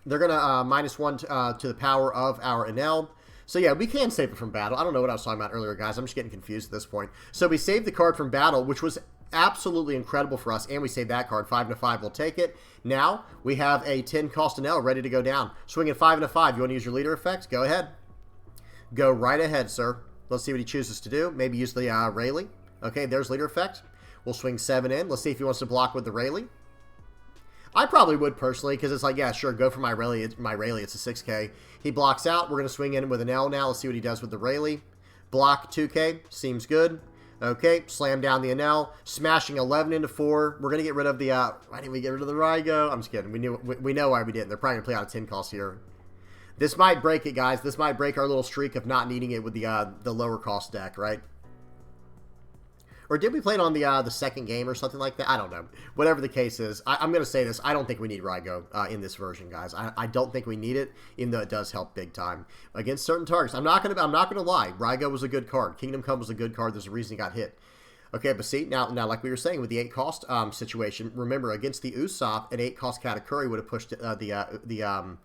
They're going to -1 to the power of our Enel. So yeah, we can save it from battle. I don't know what I was talking about earlier, guys. I'm just getting confused at this point. So we saved the card from battle, which was absolutely incredible for us, and we saved that card. 5 and a 5, we'll take it. Now we have a 10 cost Enel ready to go down. Swing at 5 and a 5. You want to use your leader effect? Go ahead. Go right ahead, sir. Let's see what he chooses to do. Maybe use the Rayleigh. Okay, there's leader effect. We'll swing 7 in. Let's see if he wants to block with the Rayleigh. I probably would personally, because it's like, yeah, sure, go for my Rayleigh. It's a 6K. He blocks out. We're going to swing in with an L now. Let's see what he does with the Rayleigh. Block 2K. Seems good. Okay, slam down the Enel. Smashing 11 into 4. We're going to get rid of the, why didn't we get rid of the Raigo? I'm just kidding. We know why we didn't. They're probably going to play out a 10 cost here. This might break it, guys. This might break our little streak of not needing it with the lower cost deck, right? Or did we play it on the second game or something like that? I don't know. Whatever the case is, I'm going to say this. I don't think we need Raigo in this version, guys. I don't think we need it, even though it does help big time against certain targets. I'm not going to lie. Raigo was a good card. Kingdom Come was a good card. There's a reason he got hit. Okay, but see, now like we were saying with the 8 cost situation, remember against the Usopp, an 8 cost Katakuri would have pushed an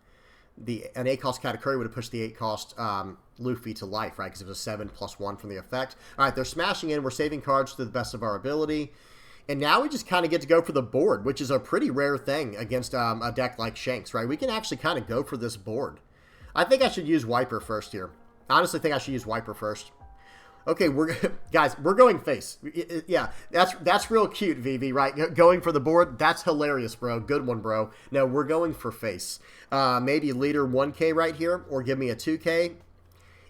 8 cost Katakuri would have pushed the 8 cost Luffy to life, right? Because it was a 7+1 from the effect. All right, they're smashing in. We're saving cards to the best of our ability. And now we just kind of get to go for the board, which is a pretty rare thing against a deck like Shanks, right? We can actually kind of go for this board. I think I should use Wiper first here. I honestly think I should use Wiper first. Okay, guys, we're going face. Yeah, that's real cute, VV, right? Going for the board, that's hilarious, bro. Good one, bro. No, we're going for face. Maybe leader 1K right here, or give me a 2K.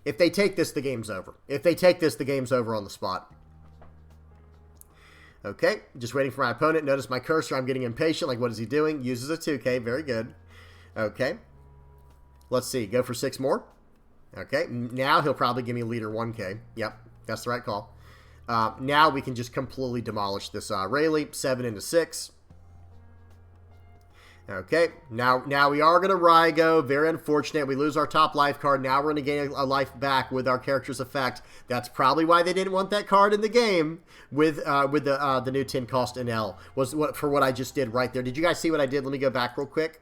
If they take this, the game's over. If they take this, the game's over on the spot. Okay, just waiting for my opponent. Notice my cursor, I'm getting impatient. Like, what is he doing? Uses a 2K, very good. Okay, let's see, go for 6 more. Okay, now he'll probably give me leader 1K. Yep, that's the right call. Now we can just completely demolish this Rayleigh. 7 into 6. Okay, now we are going to Raigo. Very unfortunate. We lose our top life card. Now we're going to gain a life back with our character's effect. That's probably why they didn't want that card in the game with the new 10 cost Enel. For what I just did right there. Did you guys see what I did? Let me go back real quick.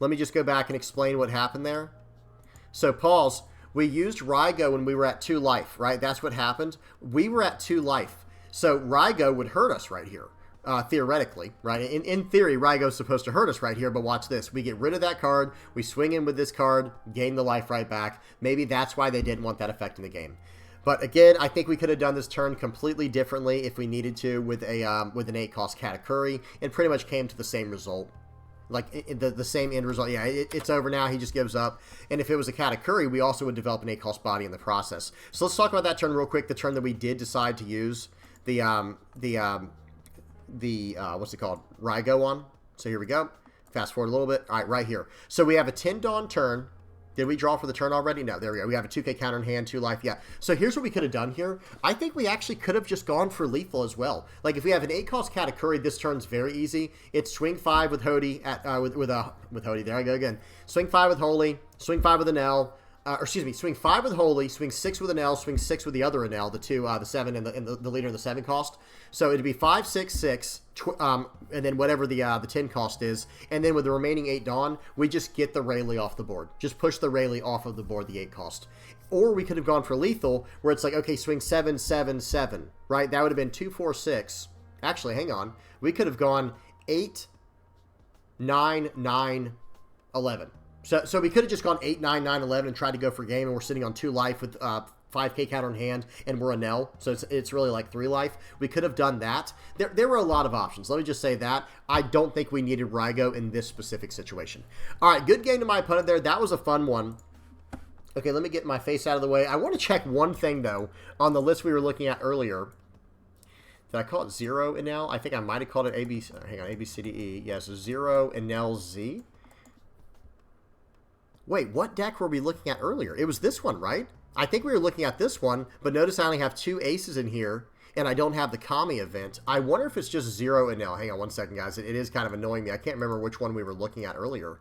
Let me just go back and explain what happened there. So pause. We used Raigo when we were at 2 life, right? That's what happened. We were at 2 life. So Raigo would hurt us right here. Theoretically, right? In theory, Raigo's supposed to hurt us right here, but watch this. We get rid of that card, we swing in with this card, gain the life right back. Maybe that's why they didn't want that effect in the game. But again, I think we could have done this turn completely differently if we needed to with an 8 cost Katakuri, and pretty much came to the same result. Like, the same end result. Yeah, it's over now. He just gives up. And if it was a Katakuri, we also would develop an 8 cost body in the process. So let's talk about that turn real quick. The turn that we did decide to use what's it called? Raigo on. So here we go. Fast forward a little bit. All right, right here. So we have a 10 Dawn turn. Did we draw for the turn already? No, there we go. We have a 2K counter in hand, 2 life. Yeah. So here's what we could have done here. I think we actually could have just gone for lethal as well. Like if we have an 8-cost Katakuri, this turn's very easy. It's swing 5 with Hody at with Hody. There I go again. Swing 5 with Holy. Swing 5 with Enel. Or excuse me, swing 5 with Holy, swing 6 with Enel, swing 6 with the other Enel, the 7 and the leader of the 7 cost. So it'd be 5, 6, 6, and then whatever the 10 cost is. And then with the remaining 8 Dawn, we just get the Rayleigh off the board. Just push the Rayleigh off of the board, the 8 cost. Or we could have gone for lethal, where it's like, okay, swing 7, 7, 7, right? That would have been 2, 4, 6. Actually, hang on. We could have gone 8, 9, 9, 11. So we could have just gone 8, 9, 9, 11 and tried to go for game, and we're sitting on 2 life with 5K counter in hand, and we're Enel, so it's really like 3 life. We could have done that. There were a lot of options. Let me just say that. I don't think we needed Raigo in this specific situation. All right, good game to my opponent there. That was a fun one. Okay, let me get my face out of the way. I want to check one thing, though, on the list we were looking at earlier. Did I call it 0 Enel? I think I might have called it A, B, hang on, A, B, C, D, E. Yes, 0 Enel Z. Wait, what deck were we looking at earlier? It was this one, right? I think we were looking at this one, but notice I only have 2 aces in here, and I don't have the Kami event. I wonder if it's just 0 Enel. Hang on one second, guys. It is kind of annoying me. I can't remember which one we were looking at earlier.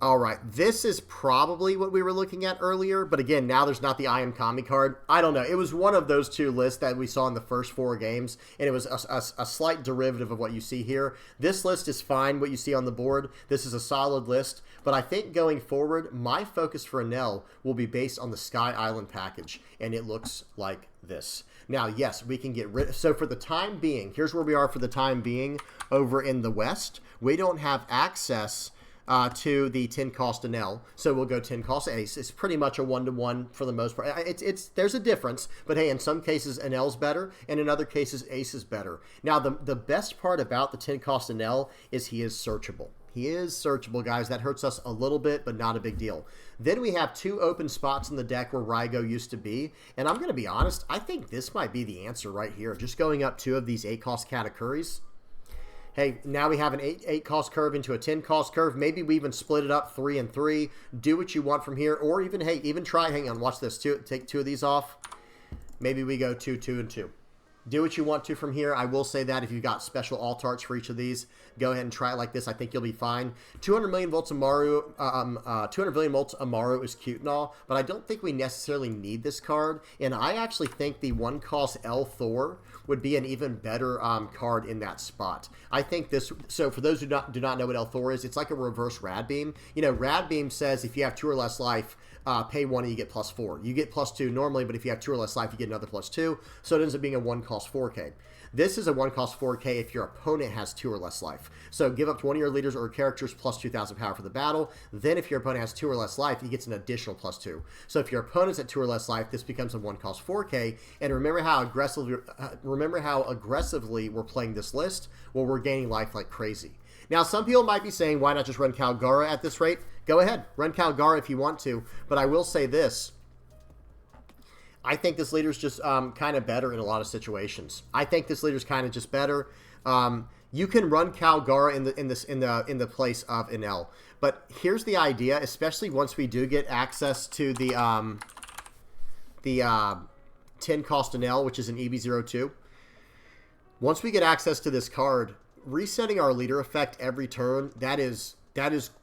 All right, this is probably what we were looking at earlier, but again, now there's not the I Am Kami card. I don't know. It was one of those 2 lists that we saw in the first 4 games, and it was a slight derivative of what you see here. This list is fine, what you see on the board. This is a solid list, but I think going forward, my focus for Enel will be based on the Sky Island package, and it looks like this. Now, yes, we can get rid of... So for the time being, here's where we are for the time being over in the West. We don't have access to the 10 cost Enel, so we'll go 10 cost Ace. It's pretty much a 1-to-1 for the most part. There's a difference, but hey, in some cases Enel's better, and in other cases Ace is better. Now the best part about the 10 cost Enel is he is searchable. He is searchable, guys. That hurts us a little bit, but not a big deal. Then we have 2 open spots in the deck where Raigo used to be, and I'm going to be honest, I think this might be the answer right here. Just going up 2 of these 8 cost Katakuris. Hey, now we have an 8 cost curve into a 10 cost curve. Maybe we even split it up 3 and 3. Do what you want from here. Or even, hey, even try, hang on, watch this. Take 2 of these off. Maybe we go 2, 2, and 2. Do what you want to from here. I will say that if you've got special alt arts for each of these, go ahead and try it like this. I think you'll be fine. 200 million volts Amaru, 200 million volts Amaru is cute and all, but I don't think we necessarily need this card. And I actually think the 1 cost L Thor would be an even better card in that spot. I think this, so for those who do not know what El Thor is, it's like a reverse Rad Beam. You know, Rad Beam says if you have 2 or less life, pay 1 and you get +4. You get +2 normally, but if you have 2 or less life, you get another +2. So it ends up being a 1 cost 4K. This is a 1 cost 4K if your opponent has 2 or less life. So give up to one of your leaders or characters plus 2,000 power for the battle. Then if your opponent has 2 or less life, he gets an additional +2. So if your opponent's at 2 or less life, this becomes a 1 cost 4K. And remember how aggressively we're playing this list? Well, we're gaining life like crazy. Now, some people might be saying, why not just run Calgara at this rate? Go ahead, run Calgara if you want to. But I will say this. I think this leader's just kind of better in a lot of situations. I think this leader's kind of just better. You can run Calgara in the place of Enel. But here's the idea, especially once we do get access to the 10 cost Enel, which is an EB02. Once we get access to this card, resetting our leader effect every turn, that is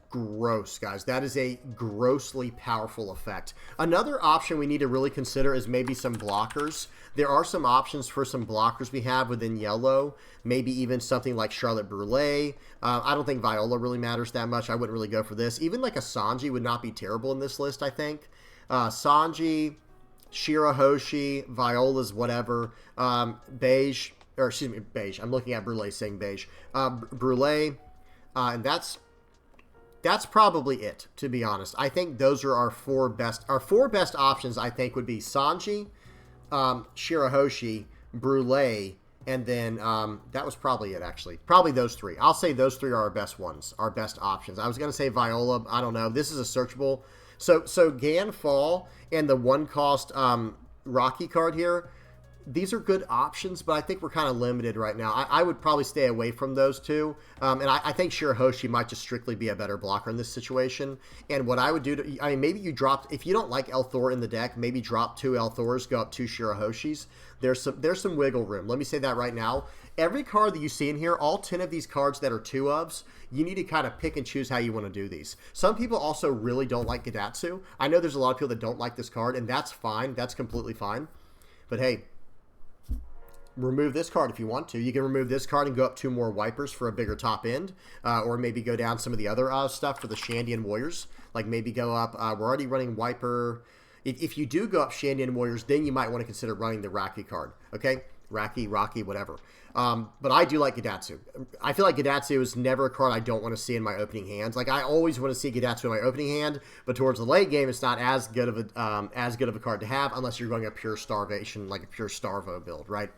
gross, guys. That is a grossly powerful effect. Another option we need to really consider is maybe some blockers. There are some options for some blockers we have within yellow. Maybe even something like Charlotte Brûlée. I don't think Viola really matters that much. I wouldn't really go for this. Even like a Sanji would not be terrible in this list, I think. Sanji, Shirahoshi, Viola's whatever. Beige. Or excuse me, beige. I'm looking at Brûlée saying beige. Brûlée, and that's probably it, to be honest. I think those are our four best options. I think would be Sanji, Shirahoshi, Brûlée, and then that was probably it, actually. Probably those 3. I'll say those 3 are our best ones, our best options. I was gonna say Viola. I don't know. This is a searchable. So Gan Fall and the 1 cost Rocky card here. these are good options, but I think we're kind of limited right now. I would probably stay away from those two. And I think Shirahoshi might just strictly be a better blocker in this situation. And what I would do, I mean, maybe you drop, if you don't like Elthor in the deck, maybe drop 2 Elthors, go up 2 Shirahoshis. There's some wiggle room. Let me say that right now. Every card that you see in here, all 10 of these cards that are 2-ofs, you need to kind of pick and choose how you want to do these. Some people also really don't like Gadatsu. I know there's a lot of people that don't like this card, and that's fine. That's completely fine. But hey, remove this card if you want to. You can remove this card and go up 2 more Wipers for a bigger top end, or maybe go down some of the other stuff for the Shandian Warriors. Like maybe go up, we're already running Wiper. If you do go up Shandian Warriors, then you might want to consider running the Raki card, okay? Raki, Rocky, whatever. But I do like Gadatsu. I feel like Gadatsu is never a card I don't want to see in my opening hands. Like I always want to see Gadatsu in my opening hand, but towards the late game, it's not as good of a card to have unless you're going a pure starvation, like a pure Starvo build, right?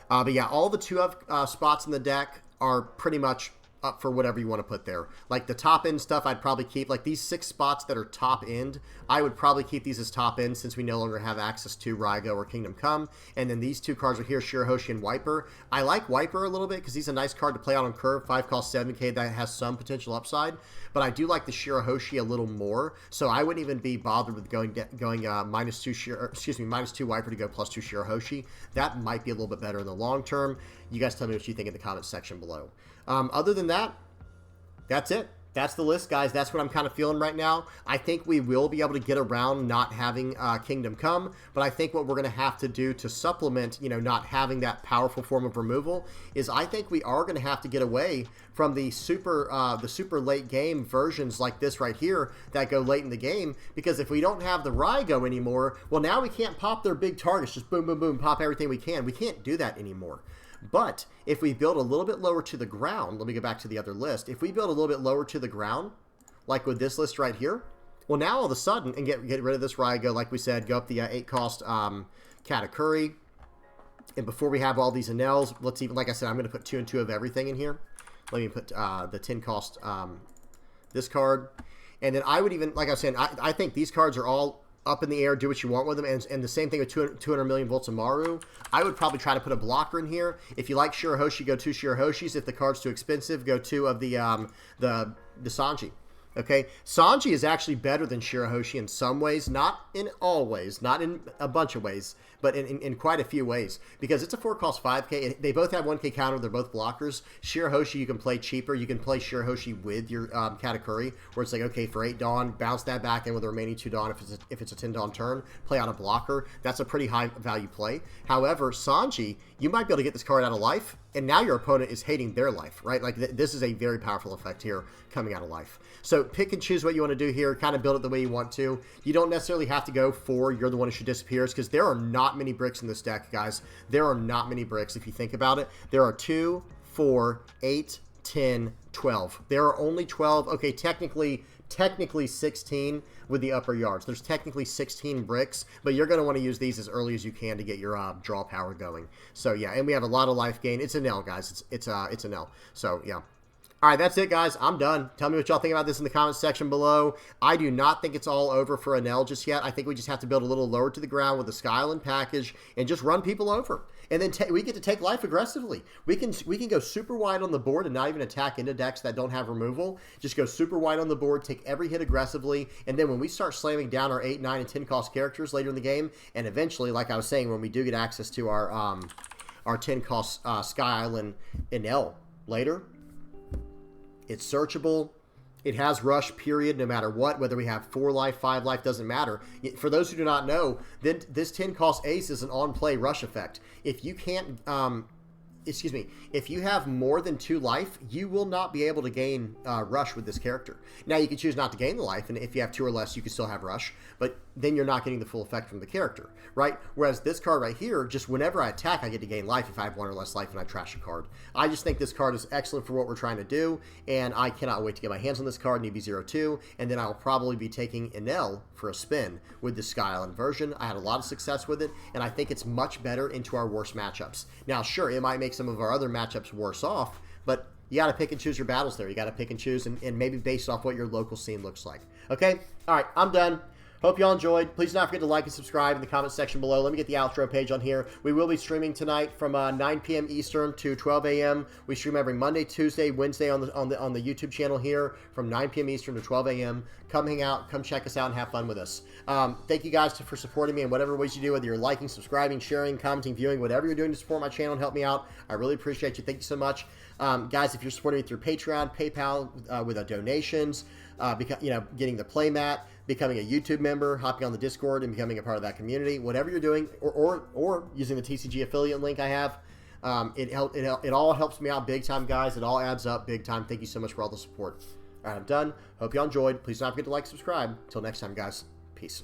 But yeah, all the 2-of spots in the deck are pretty much up for whatever you want to put there. Like the top end stuff, I'd probably keep. Like these 6 spots that are top end, I would probably keep these as top end since we no longer have access to Raigo or Kingdom Come. And then these 2 cards are here, Shirahoshi and Wiper. I like Wiper a little bit because he's a nice card to play out on curve. 5 cost 7k, that has some potential upside. But I do like the Shirahoshi a little more, so I wouldn't even be bothered with going -2 Wiper to go +2 Shirahoshi. That might be a little bit better in the long term. You guys tell me what you think in the comments section below. Other than that, that's it. That's the list, guys. That's what I'm kind of feeling right now. I think we will be able to get around not having Kingdom Come, but I think what we're going to have to do to supplement, you know, not having that powerful form of removal is I think we are going to have to get away from the super late game versions like this right here that go late in the game, because if we don't have the Raigo anymore, well, now we can't pop their big targets, just boom, boom, boom, pop everything we can. We can't do that anymore. But if we build a little bit lower to the ground, let me go back to the other list. If we build a little bit lower to the ground, like with this list right here, well, now all of a sudden, and get rid of this Raigo, like we said, go up the 8 cost Katakuri. And before we have all these Enels, let's even, like I said, I'm going to put 2 and 2 of everything in here. Let me put the 10 cost this card. And then I would even, like I was saying, I think these cards are all up in the air, do what you want with them, and the same thing with 200 million volts of Maru. I would probably try to put a blocker in here. If you like Shirahoshi, go 2 Shirahoshis. If the card's too expensive, go 2 of the Sanji. Okay, Sanji is actually better than Shirahoshi in some ways, not in all ways, not in a bunch of ways, but in quite a few ways, because it's a 4 cost 5k. They both have 1k counter. They're both blockers. Shirahoshi you can play cheaper. You can play Shirahoshi with your Katakuri, where it's like, okay, for 8 Dawn, bounce that back in with the remaining 2 Dawn. If it's a 10 Dawn turn, play on a blocker. That's a pretty high value play. However, Sanji, you might be able to get this card out of life, and now your opponent is hating their life, right? Like this is a very powerful effect here coming out of life. So pick and choose what you want to do here. Kind of build it the way you want to. You don't necessarily have to go for you're the one who should disappear, because there are not many bricks in this deck, guys. There are not many bricks if you think about it. There are 2, 4, 8, 10, 12. There are only 12. Okay, technically 16 with the upper yards. There's technically 16 bricks, but you're going to want to use these as early as you can to get your draw power going. So yeah, and we have a lot of life gain. It's an L, guys. It's an L. So yeah. All right, that's it, guys. I'm done. Tell me what y'all think about this in the comments section below. I do not think it's all over for Enel just yet. I think we just have to build a little lower to the ground with the Sky Island package and just run people over. And then we get to take life aggressively. We can go super wide on the board and not even attack into decks that don't have removal. Just go super wide on the board, take every hit aggressively, and then when we start slamming down our 8, 9, and 10 cost characters later in the game, and eventually, like I was saying, when we do get access to our 10 cost Sky Island Enel later, it's searchable. It has rush, period, no matter what. Whether we have 4 life, 5 life, doesn't matter. For those who do not know, then this 10 cost ace is an on-play rush effect. If you can't, if you have more than 2 life, you will not be able to gain rush with this character. Now, you can choose not to gain the life, and if you have 2 or less, you can still have rush, but then you're not getting the full effect from the character, right? Whereas this card right here, just whenever I attack, I get to gain life if I have 1 or less life and I trash a card. I just think this card is excellent for what we're trying to do, and I cannot wait to get my hands on this card in EV02, and then I'll probably be taking Enel for a spin with the Sky Island version. I had a lot of success with it, and I think it's much better into our worst matchups. Now, sure, it might make some of our other matchups worse off, but you got to pick and choose your battles there. You got to pick and choose, and maybe based off what your local scene looks like. Okay? All right, I'm done. Hope y'all enjoyed. Please do not forget to like and subscribe in the comment section below. Let me get the outro page on here. We will be streaming tonight from 9 p.m. Eastern to 12 a.m. We stream every Monday, Tuesday, Wednesday on the YouTube channel here from 9 p.m. Eastern to 12 a.m. Come hang out, come check us out, and have fun with us. Thank you guys for supporting me in whatever ways you do, whether you're liking, subscribing, sharing, commenting, viewing, whatever you're doing to support my channel and help me out. I really appreciate you. Thank you so much. Guys, if you're supporting me through Patreon, PayPal, with donations, getting the playmat, becoming a YouTube member, hopping on the Discord, and becoming a part of that community, whatever you're doing, or using the TCG affiliate link I have, it all helps me out big time, guys. It all adds up big time. Thank you so much for all the support. All right, I'm done. Hope y'all enjoyed. Please don't forget to like, subscribe. Until next time, guys. Peace.